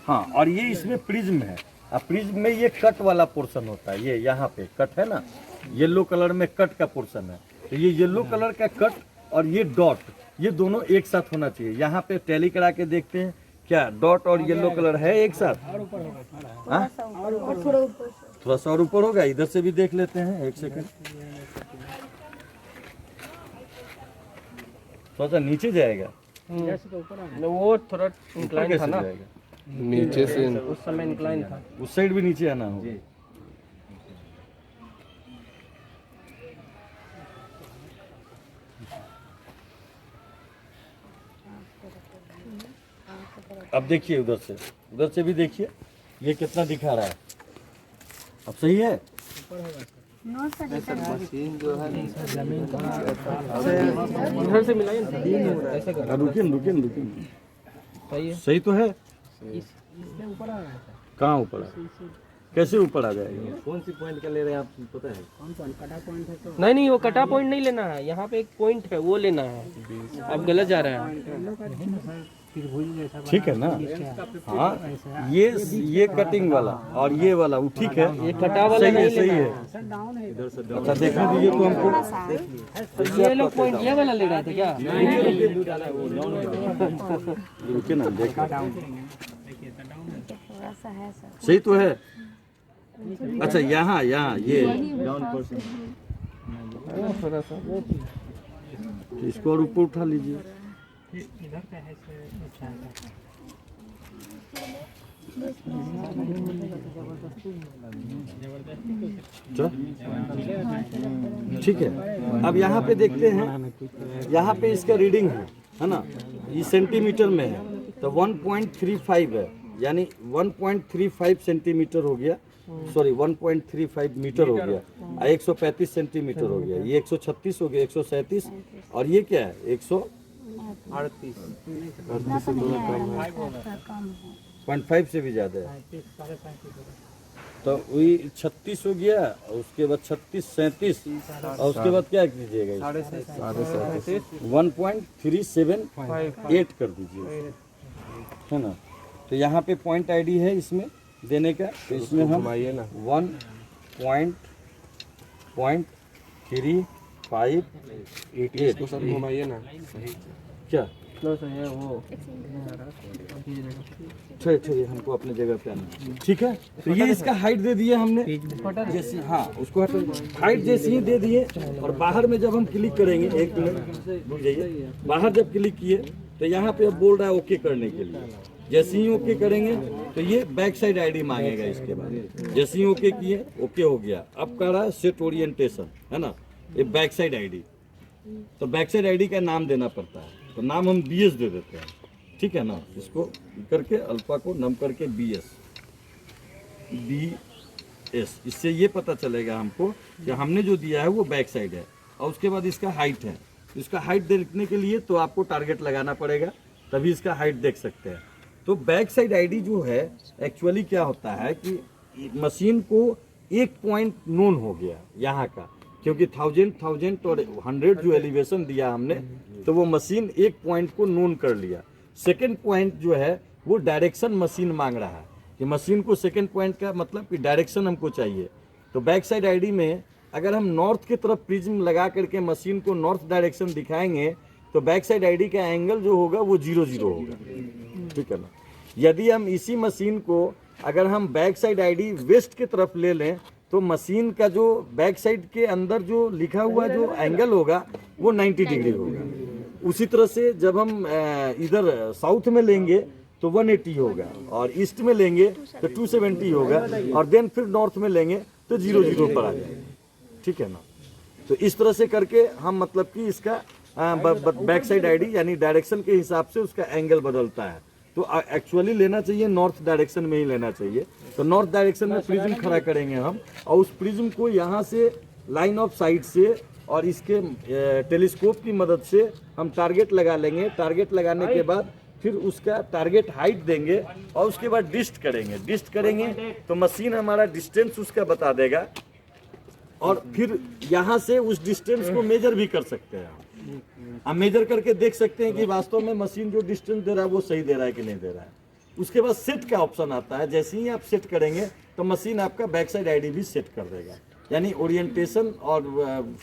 हाँ, और ये इसमें प्रिज्म है। अब प्रिज्म में ये कट वाला पोर्शन होता है, ये यहाँ पे कट है ना, येलो कलर में कट का पोर्शन है। तो ये येलो कलर का कट और ये डॉट, ये दोनों एक साथ होना चाहिए। यहाँ पे टैली करा के देखते हैं क्या डॉट और येलो कलर है एक साथ? हाँ, थोड़ा सा और ऊपर होगा। इधर से भी देख लेते हैं, एक सेकंड। थोड़ा सा नीचे जाएगा, वो थोड़ा इंक्लाइन था ना, नीचे से उस समय इंक्लाइन था। उस साइड भी नीचे आना होगा। अब देखिए उधर से भी देखिए ये कितना दिखा रहा है। अब सही है। मशीन जो है इधर से मिलाइए ना, ऐसे कर। रुकिए सही तो है। इसमें ऊपर आ रहा है। कहाँ ऊपर है? कैसे ऊपर आ जाएगा? कौन सी पॉइंट का ले रहे हैं आप, पता है? कौन कटा पॉइंट है? तो नहीं वो कटा पॉइंट नहीं लेना है, यहाँ पे एक पॉइंट है वो लेना है। आप गलत जा रहे हैं। ठीक है ना। हाँ, ये कटिंग वाला और ये वाला वो ठीक है, ये कटा वाला नहीं सही है। अच्छा देखने दीजिए तो हमको। ये लोग पॉइंट ये वाला ले रहे थे क्या? रुके ना, देखो थोड़ा सा है सर। सही तो है। अच्छा यहाँ ये थोड़ा सा इसको और ऊपर उठा लीजिए। इधर का है ठीक है। अब यहाँ पे देखते हैं, यहाँ पे इसका रीडिंग है ना, ये सेंटीमीटर में है तो 1.35 है, यानी 1.35 सेंटीमीटर हो गया, सॉरी 1.35 मीटर हो गया, 135 सेंटीमीटर हो गया, ये 136 हो गया, 137 और ये क्या है 138 0.5 से भी ज़्यादा है। तो वही 36 हो गया और उसके बाद 36, 37 और उसके बाद क्या कीजिएगा, 1.378 कर दीजिए, है ना। तो यहाँ पे पॉइंट आईडी है इसमें देने का, तो इसमें हम 1.3588 सब घुमाइए ना। क्या है वो चलिए हमको अपने जगह पे आना। ठीक है, तो ये इसका हाइट दे दिए हमने, जैसे हाँ उसको हाइट जैसे ही दे दिए। और बाहर में जब हम क्लिक करेंगे, एक मिनट रुक जाइए, बाहर जब क्लिक किए तो यहाँ पे अब बोल रहा है ओके करने के लिए। जैसे ही ओके करेंगे तो ये बैक साइड आईडी मांगेगा। इसके बाद जैसे ही ओके किए, ओके हो गया। अब कह रहा है सेट ओरिएंटेशन, है ना। ये बैक साइड आईडी। तो बैक साइड आईडी का नाम देना पड़ता है, तो नाम हम BS दे देते हैं, ठीक है ना। इसको करके अल्फा को नम करके BS, इससे ये पता चलेगा हमको कि हमने जो दिया है वो बैक साइड है। और उसके बाद इसका हाइट है, इसका हाइट देखने के लिए तो आपको टारगेट लगाना पड़ेगा, तभी इसका हाइट देख सकते हैं। तो बैक साइड आईडी जो है एक्चुअली क्या होता है कि मशीन को एक पॉइंट नोन हो गया यहाँ का, क्योंकि 1000 और 100 जो एलिवेशन दिया हमने, तो वो मशीन एक पॉइंट को नोन कर लिया। सेकंड पॉइंट जो है वो डायरेक्शन मशीन मांग रहा है कि मशीन को सेकंड पॉइंट का मतलब कि डायरेक्शन हमको चाहिए। तो बैक साइड आईडी में अगर हम नॉर्थ की तरफ प्रिज्म लगा करके मशीन को नॉर्थ डायरेक्शन दिखाएंगे तो बैक साइड आईडी का एंगल जो होगा वो 0-0 होगा, ठीक है ना। यदि हम इसी मशीन को अगर हम बैक साइड आईडी वेस्ट की तरफ ले लें तो मशीन का जो बैक साइड के अंदर जो लिखा हुआ जो एंगल होगा वो 90 डिग्री होगा। उसी तरह से जब हम इधर साउथ में लेंगे तो 180 होगा, और ईस्ट में लेंगे तो 270 होगा, और देन फिर नॉर्थ में लेंगे तो 0-0 पर आ जाएगा, ठीक है ना। तो इस तरह से करके हम मतलब कि इसका बैक साइड आईडी यानी डायरेक्शन के हिसाब से उसका एंगल बदलता है। तो एक्चुअली लेना चाहिए नॉर्थ डायरेक्शन में ही लेना चाहिए। तो नॉर्थ डायरेक्शन में प्रिज्म खड़ा करेंगे हम, और उस प्रिज्म को यहाँ से लाइन ऑफ साइट से और इसके टेलीस्कोप की मदद से हम टारगेट लगा लेंगे। टारगेट लगाने के बाद फिर उसका टारगेट हाइट देंगे और उसके बाद डिस्ट करेंगे तो मशीन हमारा डिस्टेंस उसका बता देगा, और फिर यहाँ से उस डिस्टेंस को मेजर भी कर सकते हैं। हम मेजर करके देख सकते हैं कि वास्तव में मशीन जो डिस्टेंस दे रहा है वो सही दे रहा है कि नहीं दे रहा है। उसके बाद सेट का ऑप्शन आता है, जैसे ही आप सेट करेंगे तो मशीन आपका बैक साइड आईडी भी सेट कर देगा, यानी ओरिएंटेशन और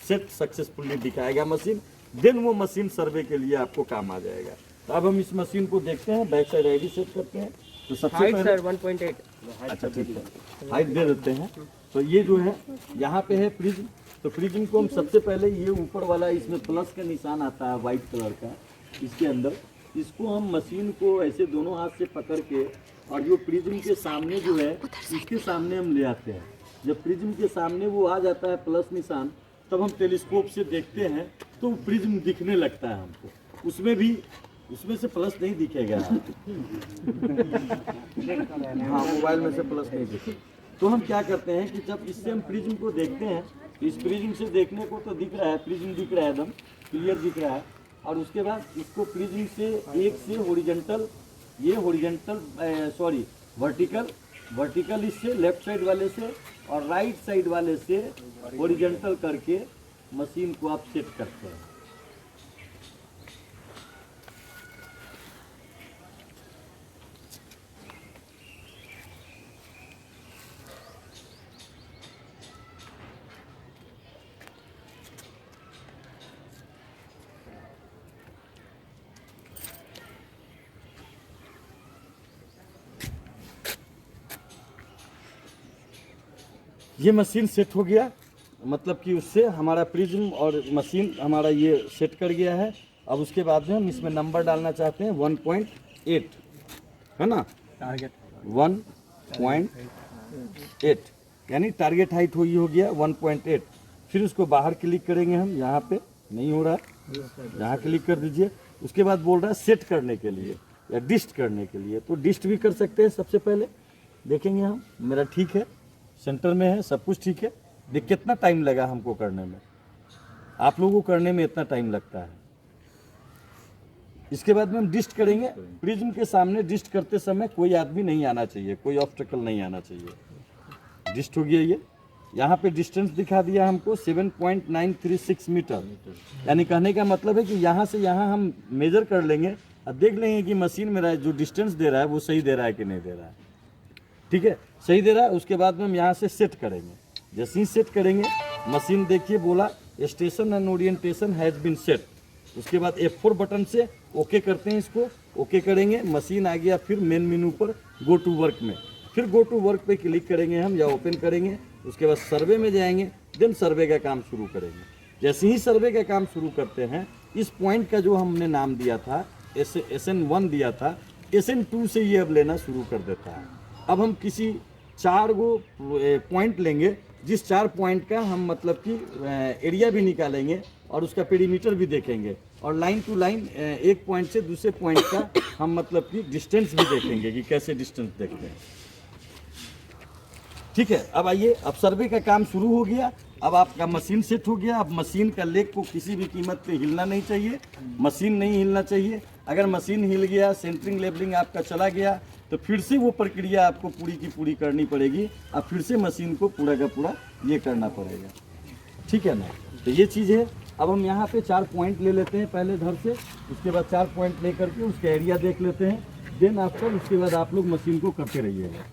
सेट सक्सेसफुली दिखाएगा मशीन। देन वो मशीन सर्वे के लिए आपको काम आ जाएगा। तो अब हम इस मशीन को देखते हैं, बैक साइड आईडी सेट करते हैं। तो सबसे हाइट पहले सर 1.8। अच्छा ठीक है, हाइट दे देते हैं। तो ये जो है यहाँ पे है प्रिज्म। तो प्रिज्म को हम सबसे पहले ये ऊपर वाला इसमें प्लस का निशान आता है वाइट कलर का, इसके अंदर इसको हम मशीन को ऐसे दोनों हाथ से पकड़ के और जो प्रिज्म के सामने जो है इसके सामने हम ले आते हैं। जब प्रिज्म के सामने वो आ जाता है प्लस निशान, तब हम टेलीस्कोप से देखते हैं तो प्रिज्म दिखने लगता है हमको। उसमें से प्लस नहीं दिखेगा हाँ, मोबाइल में से प्लस नहीं दिखेगा। तो हम क्या करते हैं कि जब इससे हम प्रिज्म को देखते हैं, इस प्रिज्म से देखने को तो दिख रहा है, प्रिज्म दिख रहा है, एकदम क्लियर दिख रहा है। और उसके बाद इसको प्रिज्म से एक से हॉरिजॉन्टल, ये हॉरिजॉन्टल वर्टिकल इससे लेफ्ट साइड वाले से और राइट साइड वाले से हॉरिजॉन्टल करके मशीन को आप सेट करते हैं। ये मशीन सेट हो गया, मतलब कि उससे हमारा प्रिज्म और मशीन हमारा ये सेट कर गया है। अब उसके बाद में हम इसमें नंबर डालना चाहते हैं 1.8, है ना, टारगेट 1.8 यानी टारगेट हाइट हो गया 1.8। फिर उसको बाहर क्लिक करेंगे हम, यहाँ पे नहीं हो रहा है, यहाँ क्लिक कर दीजिए। उसके बाद बोल रहा है सेट करने के लिए या डिस्ट करने के लिए, तो डिस्ट भी कर सकते हैं। सबसे पहले देखेंगे हम, मेरा ठीक है, सेंटर में है, सब कुछ ठीक है। देख कितना टाइम लगा हमको करने में, आप लोगों को करने में इतना टाइम लगता है। इसके बाद में हम डिस्ट करेंगे। प्रिज्म के सामने डिस्ट करते समय कोई आदमी नहीं आना चाहिए, कोई ऑब्स्टेकल नहीं आना चाहिए। डिस्ट हो गया ये, यहाँ पे डिस्टेंस दिखा दिया हमको 7.936 मीटर, यानी कहने का मतलब है कि यहाँ से यहाँ हम मेजर कर लेंगे और देख लेंगे कि मशीन मेरा जो डिस्टेंस दे रहा है वो सही दे रहा है कि नहीं दे रहा है। ठीक है, सही दे रहा है। उसके बाद में हम यहाँ से सेट करेंगे। जैसे ही सेट करेंगे, मशीन देखिए बोला station and orientation has been set. उसके बाद F4 बटन से ओके करते हैं, इसको ओके करेंगे। मशीन आ गया फिर मेन मेनू पर गो टू वर्क में, फिर गो टू वर्क पे क्लिक करेंगे हम या ओपन करेंगे। उसके बाद सर्वे में जाएंगे, देन सर्वे का काम शुरू करेंगे। जैसे ही सर्वे का काम शुरू करते हैं, इस पॉइंट का जो हमने नाम दिया था SN1 दिया था, SN2 से ये अब लेना शुरू कर देता है। अब हम किसी 4 गो पॉइंट लेंगे जिस 4 पॉइंट का हम मतलब कि एरिया भी निकालेंगे और उसका पेरीमीटर भी देखेंगे, और लाइन टू लाइन एक पॉइंट से दूसरे पॉइंट का हम मतलब कि डिस्टेंस भी देखेंगे कि कैसे डिस्टेंस देखते हैं। ठीक है, अब आइए, अब सर्वे का काम शुरू हो गया। अब आपका मशीन सेट हो गया। अब मशीन का लेग को किसी भी कीमत पे हिलना नहीं चाहिए, मशीन नहीं हिलना चाहिए। अगर मशीन हिल गया, सेंटरिंग लेवलिंग आपका चला गया, तो फिर से वो प्रक्रिया आपको पूरी की पूरी करनी पड़ेगी। अब फिर से मशीन को पूरा का पूरा ये करना पड़ेगा। ठीक है ना, तो ये चीज़ है। अब हम यहाँ पे 4 पॉइंट ले लेते हैं पहले धर से, उसके बाद 4 पॉइंट ले करके उसका एरिया देख लेते हैं। देन आफ्टर उसके बाद आप लोग मशीन को करते रहिएगा।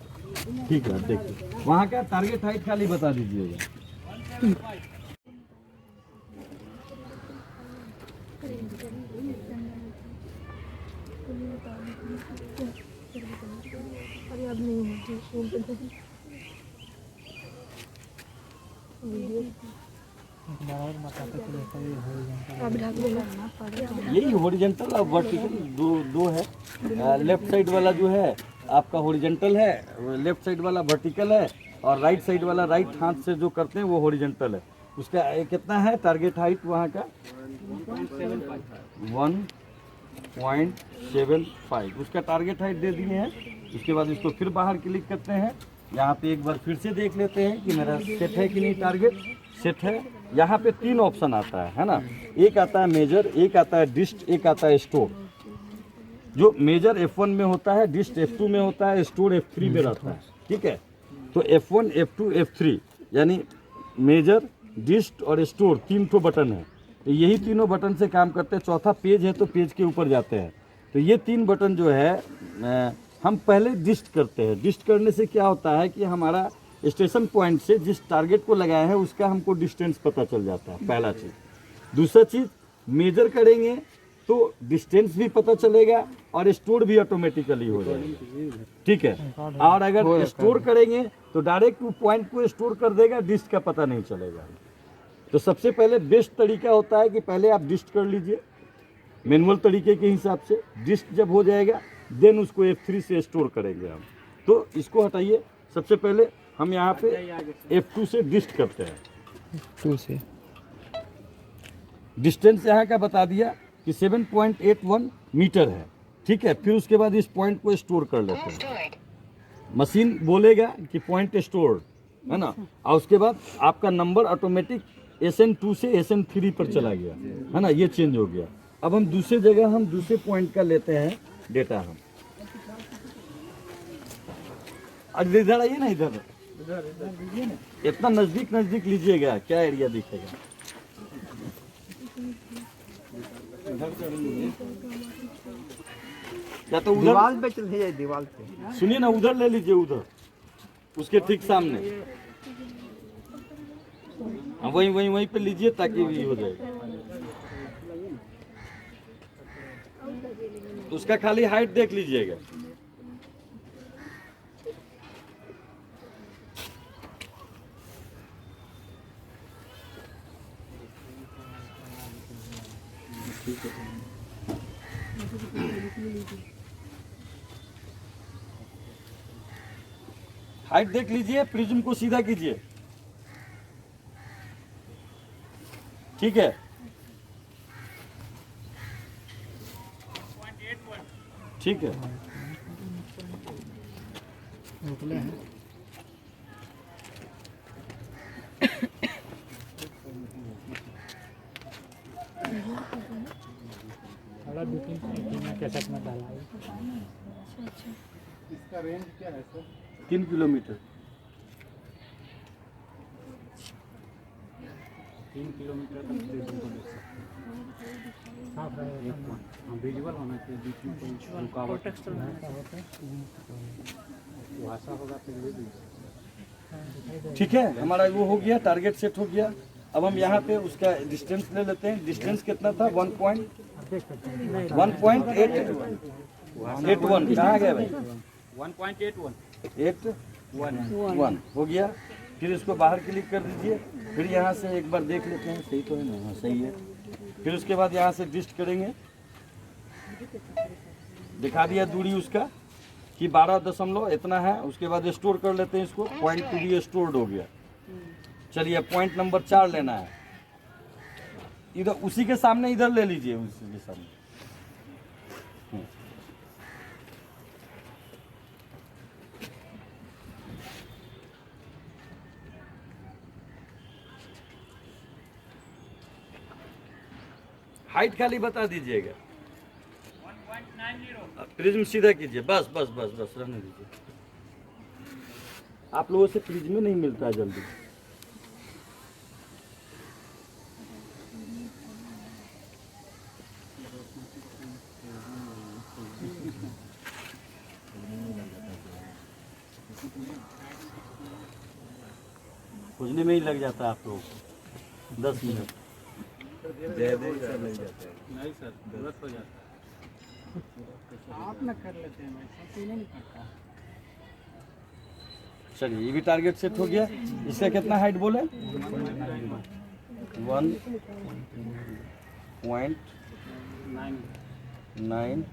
ठीक है, देखिए वहाँ का टारगेट हाइट खाली बता दीजिएगा। यही हॉरिजॉन्टल और वर्टिकल दो है। लेफ्ट साइड वाला जो है आपका हॉरिजॉन्टल है, लेफ्ट साइड वाला वर्टिकल है, और राइट साइड वाला राइट हाथ से जो करते हैं वो हॉरिजॉन्टल है। उसका कितना है टारगेट हाइट वहाँ का? 1.75 उसका टारगेट हाइट दे दिए हैं। उसके बाद इसको फिर बाहर क्लिक करते हैं। यहाँ पे एक बार फिर से देख लेते हैं कि मेरा सेट है कि नहीं। टारगेट सेट है। यहाँ पे 3 ऑप्शन आता है ना। एक आता है मेजर, एक आता है डिस्ट, एक आता है स्टोर। जो मेजर F1 में होता है, डिस्ट F2 में होता है, स्टोर F3 में रहता है। ठीक है, तो F1, F2, F3 यानी मेजर, डिस्ट और स्टोर 3 ठो बटन है। तो यही तीनों बटन से काम करते हैं। चौथा पेज है तो पेज के ऊपर जाते हैं। तो ये 3 बटन जो है हम पहले डिस्ट करते हैं। डिस्ट करने से क्या होता है कि हमारा स्टेशन पॉइंट से जिस टारगेट को लगाया है उसका हमको डिस्टेंस पता चल जाता है, पहला चीज़। दूसरा चीज़, मेजर करेंगे तो डिस्टेंस भी पता चलेगा और स्टोर भी ऑटोमेटिकली हो जाएगा। ठीक है, और अगर स्टोर करेंगे तो डायरेक्ट वो पॉइंट को स्टोर कर देगा, डिस्ट का पता नहीं चलेगा। तो सबसे पहले बेस्ट तरीका होता है कि पहले आप डिस्ट कर लीजिए मैनुअल तरीके के हिसाब से। डिस्ट जब हो जाएगा देन उसको F3 से स्टोर करेंगे हम। तो इसको हटाइए। सबसे पहले हम यहाँ पे F2 से डिस्ट करते हैं। 2 से डिस्टेंस यहाँ का बता दिया कि 7.81 मीटर है। ठीक है, फिर उसके बाद इस पॉइंट को स्टोर कर लेते हैं। मशीन बोलेगा कि पॉइंट स्टोर है ना, और उसके बाद आपका नंबर ऑटोमेटिक SN2 से SN3 पर चला गया है ना, ये चेंज हो गया। अब हम दूसरी जगह हम दूसरे पॉइंट का लेते हैं डेटा। हम अब इधर आइए ना, इधर इतना नजदीक लीजिएगा, क्या एरिया दिखेगा। या तो उधर दीवार पे चल जाए, दीवार पे सुनिए ना, उधर ले लीजिए, उधर उसके ठीक सामने। हाँ, वहीं पे लीजिए ताकि भी हो जाए। तो उसका खाली हाइट देख लीजिएगा। हाइट देख लीजिए, प्रिज्म को सीधा कीजिए। ठीक है, ठीक है। इसका रेंज क्या है सर? 3 किलोमीटर। 3 किलोमीटर तक स्टेशन को देख सकते हैं। विजुअल होना चाहिए, बीच में कोई रुकावट भाषा होगा फिर भी। ठीक है, हमारा वो हो गया, टारगेट सेट हो गया। अब हम यहाँ पे उसका डिस्टेंस ले लेते हैं। डिस्टेंस कितना था? 1.81 कहाँ गया भाई? 1.81 हो गया। फिर इसको बाहर क्लिक कर दीजिए। फिर यहाँ से एक बार देख लेते हैं, सही तो है ना? हाँ सही है। फिर उसके बाद यहाँ से डिस्ट करेंगे। दिखा दिया दूरी उसका कि 12 दशमलव इतना है। उसके बाद स्टोर कर लेते हैं इसको। पॉइंट टू भी स्टोर्ड हो गया। चलिए पॉइंट नंबर 4 लेना है, इधर उसी के सामने इधर ले लीजिए, उसी के सामने। हाइट खाली बता दीजिएगा। 1.90। प्रिज्म सीधा कीजिए, बस बस बस बस रहने दीजिए। आप लोगों से प्रिज्म नहीं मिलता है जल्दी। खोजने में ही लग जाता है आप लोगों को 10 मिनट। नहीं सर, गलत हो जाता है। आप ना कर लेते हैं, मैं संपूर्ण नहीं करता। चलिए ये भी टारगेट सेट हो गया। इसका कितना हाइट बोले? 1.9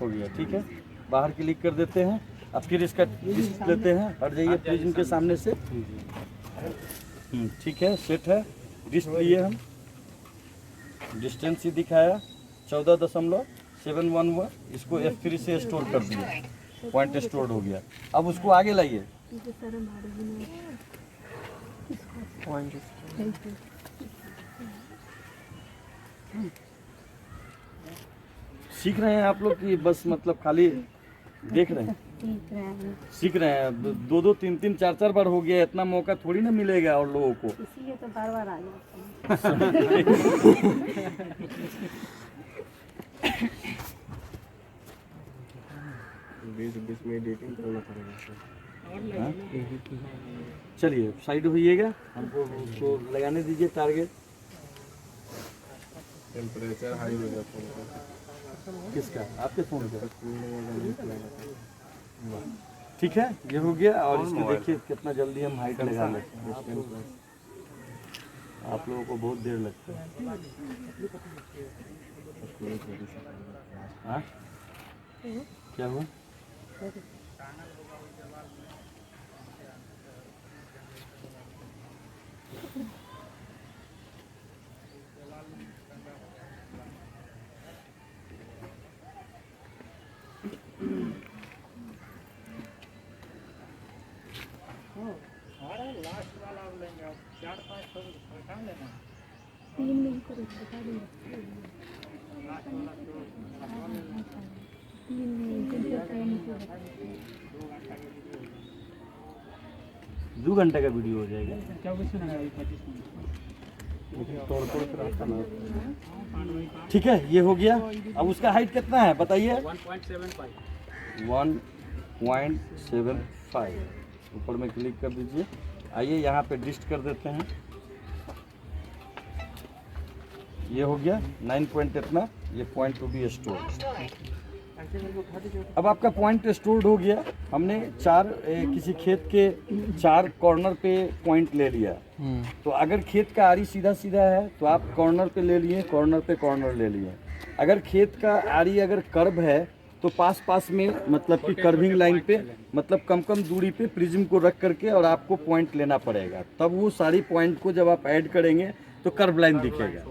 हो गया, ठीक है। बाहर क्लिक कर देते हैं। अब फिर इसका डिस्क लेते हैं, हट जाइए प्रिज्म के सामने से। ठीक है, सेट है। डिस्क लिए हम, डिस्टेंस ही दिखाया 14.711। इसको F3 से स्टोर कर दिया, पॉइंट स्टोर हो गया। अब उसको आगे लाइए। सीख रहे हैं आप लोग कि बस मतलब खाली देख रहे हैं? ठीक है, सीख रहे हैं। 2-2, 3-3, 4-4 बार हो गया, इतना मौका थोड़ी ना मिलेगा और लोगों को। इसीलिए तो बार बार आ जाते हैं। बीच में एडिटिंग करना पड़ेगा सर। चलिए साइड होइएगा, हमको उसको लगाने दीजिए टारगेट। टेम्परेचर हाई हो जाता है। किसका? आपके फोन का? ठीक है, ये हो गया। और इसको देखिए कितना जल्दी हम हाइट लगा लेते हैं। आप लोगों को बहुत देर लगता है। हाँ? क्या हुआ? लास्ट वाला आप लेंगे, 4-5 तो हटा लेना। 3 दिन को बता देंगे। 3 2 घंटे का वीडियो हो जाएगा। 24 मिनट 25 मिनट। ठीक है, ये हो गया। अब उसका हाइट कितना है बताइए? 1.75। 1.75। ऊपर में क्लिक कर दीजिए। आइए यहाँ पे डिस्ट कर देते हैं। ये हो गया 9 पॉइंट इतना। ये पॉइंट टू बी स्टोर। अब आपका पॉइंट स्टोर्ड हो गया। हमने किसी खेत के 4 कॉर्नर पे पॉइंट ले लिया। तो अगर खेत का आरी सीधा सीधा है तो आप कॉर्नर पे ले लिए, कॉर्नर पे कॉर्नर ले लिए। अगर खेत का आरी अगर कर्व है तो पास पास में मतलब कि कर्विंग लाइन पे मतलब कम कम दूरी पे प्रिज्म को रख करके और आपको पॉइंट लेना पड़ेगा। तब वो सारी पॉइंट को जब आप ऐड करेंगे तो कर्व लाइन दिखेगा,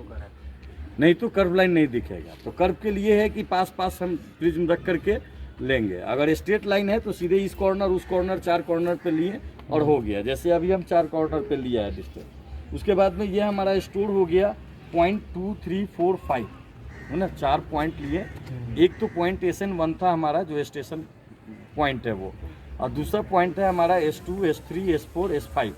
नहीं तो कर्व लाइन नहीं दिखेगा। तो कर्व के लिए है कि पास पास हम प्रिज्म रख करके लेंगे। अगर स्ट्रेट लाइन है तो सीधे इस कॉर्नर उस कॉर्नर 4 कॉर्नर पे लिए और हो गया। जैसे अभी हम 4 कॉर्नर पे लिया है डिस्टेंस। उसके बाद में ये हमारा स्टोर हो गया 0.2345 है ना। 4 पॉइंट लिए। एक तो पॉइंट SN1 था हमारा जो स्टेशन पॉइंट है वो, और दूसरा पॉइंट है हमारा S2, S3, S4, S5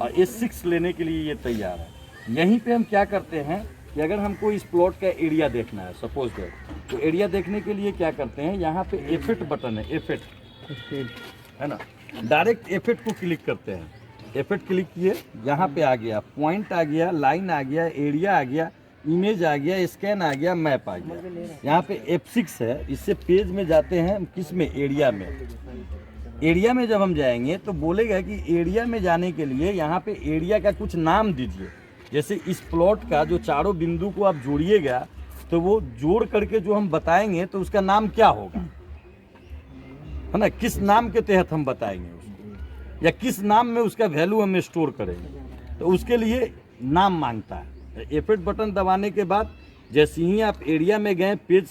और S6 लेने के लिए ये तैयार है। यहीं पे हम क्या करते हैं कि अगर हमको इस प्लॉट का एरिया देखना है सपोज दैट, तो एरिया देखने के लिए क्या करते हैं, यहाँ पे F8 बटन है, F8 है ना। डायरेक्ट F8 को क्लिक करते हैं। F8 क्लिक किए, यहाँ पे आ गया पॉइंट, आ गया लाइन, आ गया एरिया, आ गया इमेज, आ गया स्कैन, आ गया मैप, आ गया। यहाँ पे F6 है। इससे पेज में जाते हैं किस में, एरिया में। एरिया में जब हम जाएंगे तो बोलेगा कि एरिया में जाने के लिए यहाँ पे एरिया का कुछ नाम दीजिए। जैसे इस प्लॉट का जो चारों बिंदु को आप जोड़िएगा तो वो जोड़ करके जो हम बताएंगे तो उसका नाम क्या होगा, है ना। किस नाम के तहत हम बताएंगे उसको, या किस नाम में उसका वैल्यू हम स्टोर करेंगे। तो उसके लिए नाम मांगता है। F8 बटन दबाने के बाद जैसे ही आप एरिया में गए पेज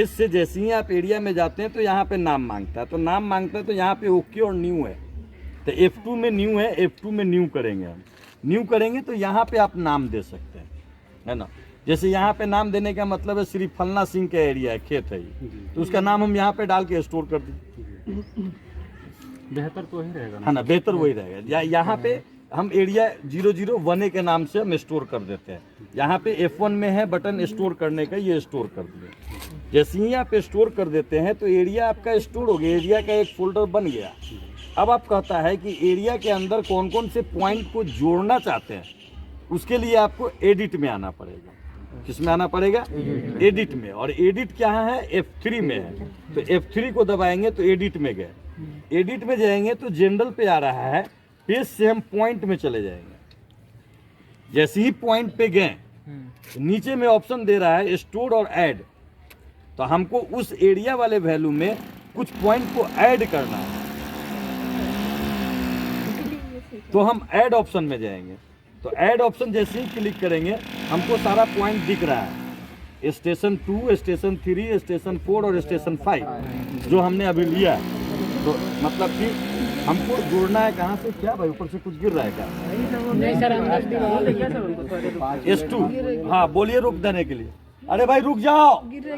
से जैसे ही आप एरिया में जाते हैं तो यहाँ पे नाम मांगता है। तो नाम मांगता है तो यहाँ पे ओके और न्यू है, तो F2 में न्यू है, F2 में न्यू करेंगे हम। न्यू करेंगे तो यहाँ पे आप नाम दे सकते हैं, है ना। जैसे यहाँ पे नाम देने का मतलब है श्री फलना सिंह का एरिया है, खेत है ये, तो उसका नाम हम यहाँ पे डाल के स्टोर कर दें। बेहतर तो वही रहेगा है ना, बेहतर वही रहेगा। यहाँ पे हम एरिया 001A के नाम से हम स्टोर कर देते हैं। यहाँ पे F1 में है बटन स्टोर करने का, ये स्टोर कर दिए। जैसे ही आप स्टोर कर देते हैं तो एरिया आपका स्टोर हो गया, एरिया का एक फोल्डर बन गया। अब आप कहता है कि एरिया के अंदर कौन कौन से पॉइंट को जोड़ना चाहते हैं, उसके लिए आपको एडिट में आना पड़ेगा। किस में आना पड़ेगा? एडिट में। और एडिट क्या है? F3 में है। तो F3 को दबाएंगे तो एडिट में गए। एडिट में जाएंगे तो जनरल पे आ रहा है, पेज से हम पॉइंट में चले जाएंगे। जैसे ही पॉइंट पे गए तो नीचे में ऑप्शन दे रहा है स्टोर और ऐड, तो हमको उस एरिया वाले वैल्यू में कुछ पॉइंट को ऐड करना है, तो हम ऐड ऑप्शन में जाएंगे। तो ऐड ऑप्शन जैसे ही क्लिक करेंगे हमको सारा पॉइंट दिख रहा है, स्टेशन 2, स्टेशन 3, स्टेशन 4 और स्टेशन 5 जो हमने अभी लिया है। तो मतलब कि हमको जोड़ना है कहाँ से? क्या भाई ऊपर से कुछ गिर रहा है क्या? S2। हाँ बोलिए, रुक देने के लिए। अरे भाई रुक जाओ, गिर रहा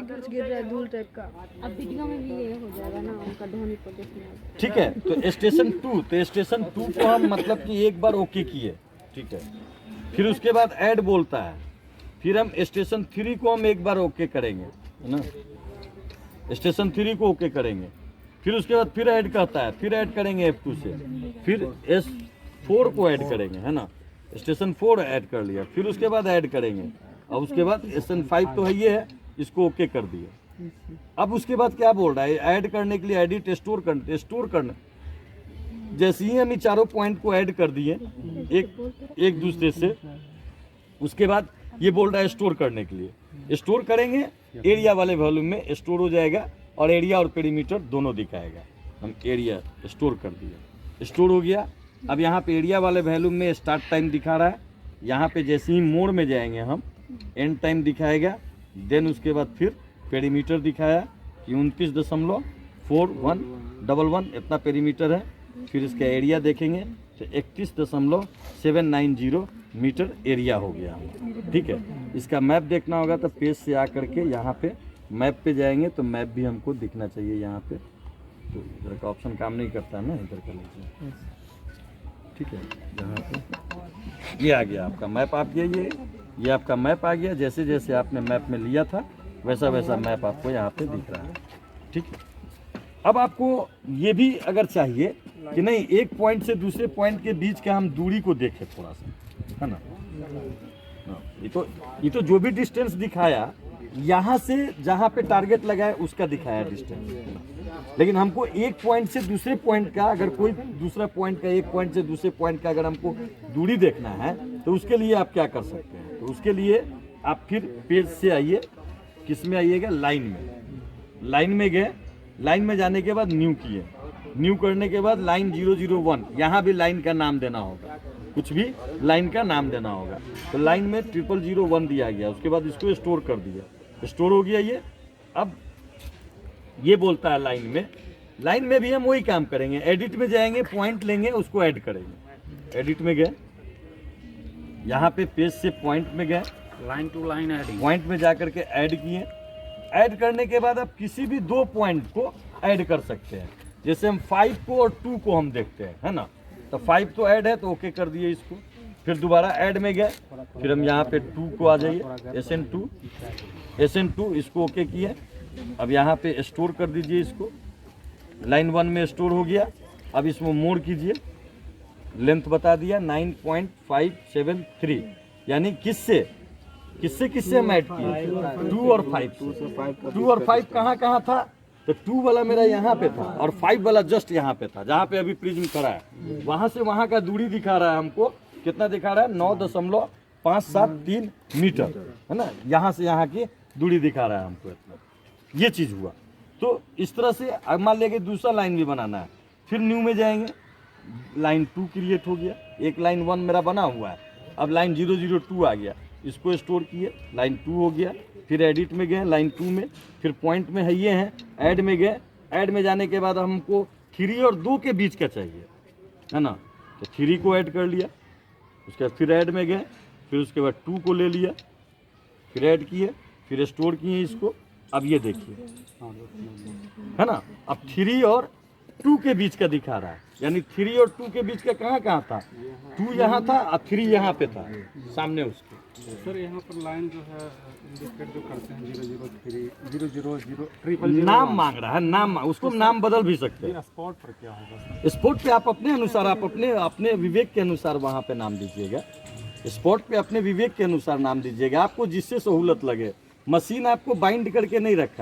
है धूल टाइप का। अब वीडियो में भी ये हो जाएगा ना, उनका ध्वनि प्रदेश में। ठीक है। तो स्टेशन 2, तो स्टेशन 2 को हम मतलब कि एक बार ओके किए, ठीक है। फिर उसके बाद ऐड बोलता है, फिर हम स्टेशन 3 को हम एक बार ओके करेंगे, है ना। स्टेशन 3 को ओके करेंगे, फिर उसके बाद फिर ऐड कहता है, फिर ऐड करेंगे F2 से, फिर S4 को ऐड करेंगे, है ना। स्टेशन 4 ऐड कर लिया, फिर उसके बाद ऐड करेंगे, और उसके बाद स्टेशन 5 तो है ये है, इसको ओके कर दिया। अब उसके बाद क्या बोल रहा है? ऐड करने के लिए एडिट स्टोर करना। जैसे ही हम ये चारों पॉइंट को ऐड कर दिए एक दूसरे से, उसके बाद ये बोल रहा है स्टोर करने के लिए। स्टोर करेंगे, एरिया वाले वॉल्यूम में स्टोर हो जाएगा और एरिया और पेरीमीटर दोनों दिखाएगा। हम एरिया स्टोर कर दिया, स्टोर हो गया। अब यहाँ पे एरिया वाले वॉल्यूम में स्टार्ट टाइम दिखा रहा है, यहाँ पे जैसे ही मोड में जाएंगे हम एंड टाइम दिखाएगा। देन उसके बाद फिर पेरीमीटर दिखाया कि 29.4111 इतना पेरीमीटर है। फिर इसका एरिया देखेंगे तो 31.790 मीटर एरिया हो गया। ठीक है। इसका मैप देखना होगा तो पेज से आकर के यहाँ पे मैप पे जाएंगे तो मैप भी हमको दिखना चाहिए यहाँ पे। तो इधर का ऑप्शन काम नहीं करता है ना, इधर का लीजिए। ठीक है, यहाँ पे ये आ गया आपका मैप। आप ये आपका मैप आ गया। जैसे जैसे आपने मैप में लिया था वैसा वैसा मैप आपको यहाँ पे दिख रहा है। ठीक है। अब आपको ये भी अगर चाहिए कि नहीं एक पॉइंट से दूसरे पॉइंट के बीच का हम दूरी को देखें थोड़ा सा, है ना। ये तो जो भी डिस्टेंस दिखाया यहाँ से जहाँ पे टारगेट लगाए उसका दिखाया डिस्टेंस, लेकिन हमको एक पॉइंट से दूसरे पॉइंट का, अगर कोई दूसरा पॉइंट का एक पॉइंट से दूसरे पॉइंट का अगर हमको दूरी देखना है तो उसके लिए आप क्या कर सकते हैं? तो उसके लिए आप फिर पेज से आइए, किस में आइएगा? लाइन में। लाइन में गए, लाइन में जाने के बाद न्यू किए, न्यू करने के बाद लाइन 001, यहाँ भी लाइन का नाम देना होगा, कुछ भी लाइन का नाम देना होगा। तो लाइन में 0001 दिया गया, उसके बाद इसको स्टोर कर दिया, स्टोर हो गया ये। अब ये बोलता है लाइन में भी हम वही काम करेंगे। एडिट में जाएंगे, पॉइंट लेंगे, उसको ऐड करेंगे। एडिट में गए, यहाँ पे पेज से पॉइंट में गए, line to line adding, point में जाकर के ऐड किए। ऐड करने के बाद आप किसी भी दो पॉइंट को ऐड कर सकते हैं। जैसे हम 5 को और 2 को हम देखते हैं, है ना। तो 5 तो ऐड है तो ओके कर दिए इसको। फिर दोबारा ऐड में गए, फिर हम यहाँ पे 2 को आ जाइए, SN2 इसको ओके किए। अब यहाँ पे स्टोर कर दीजिए इसको। लाइन 1 में स्टोर हो गया। अब इसमें मोड़ कीजिए, लेंथ बता दिया 9.573, यानी किससे हम ऐड किए? 2 और 5 से। 2 और 5 कहाँ था? तो 2 वाला मेरा यहाँ पे था और 5 वाला जस्ट यहाँ पे था, जहाँ पे अभी प्रिज्म खड़ा है। वहाँ से वहाँ का दूरी दिखा रहा है हमको, कितना दिखा रहा है? 9.573 मीटर, है ना। यहाँ से यहाँ की दूरी दिखा रहा है हमको इतना। ये चीज़ हुआ। तो इस तरह से अब मान लिया कि दूसरा लाइन भी बनाना है, फिर न्यू में जाएंगे, लाइन 2 क्रिएट हो गया, एक लाइन 1 मेरा बना हुआ है, अब लाइन 002 आ गया, इसको स्टोर किए, लाइन 2 हो गया, फिर एडिट में गए लाइन 2 में, फिर पॉइंट में है ये हैं, ऐड में गए, ऐड में जाने के बाद हमको 3 और 2 के बीच का चाहिए, है ना, तो 3 को ऐड कर लिया, उसके बाद फिर ऐड में गए, फिर उसके बाद 2 को ले लिया, फिर ऐड किए, फिर स्टोर किए इसको, अब ये देखिए, है ना, अब 3 और 2 के बीच का दिखा रहा है, यानी 3 और 2 के बीच का कहाँ था, 2 यहाँ था और 3 यहाँ पे था सामने उसके। सर यहाँ पर लाइन जो है इंडिकेट जो करते हैं 003 000 नाम मांग रहा है, नाम उसको नाम बदल भी सकते हैं। स्पॉट पर क्या होगा? स्पॉट पे आप अपने अनुसार, आप अपने विवेक के अनुसार वहाँ पे नाम दीजिएगा, स्पॉट पे अपने विवेक के अनुसार नाम दीजिएगा, आपको जिससे सहूलत लगे। मशीन आपको बाइंड करके नहीं रखा।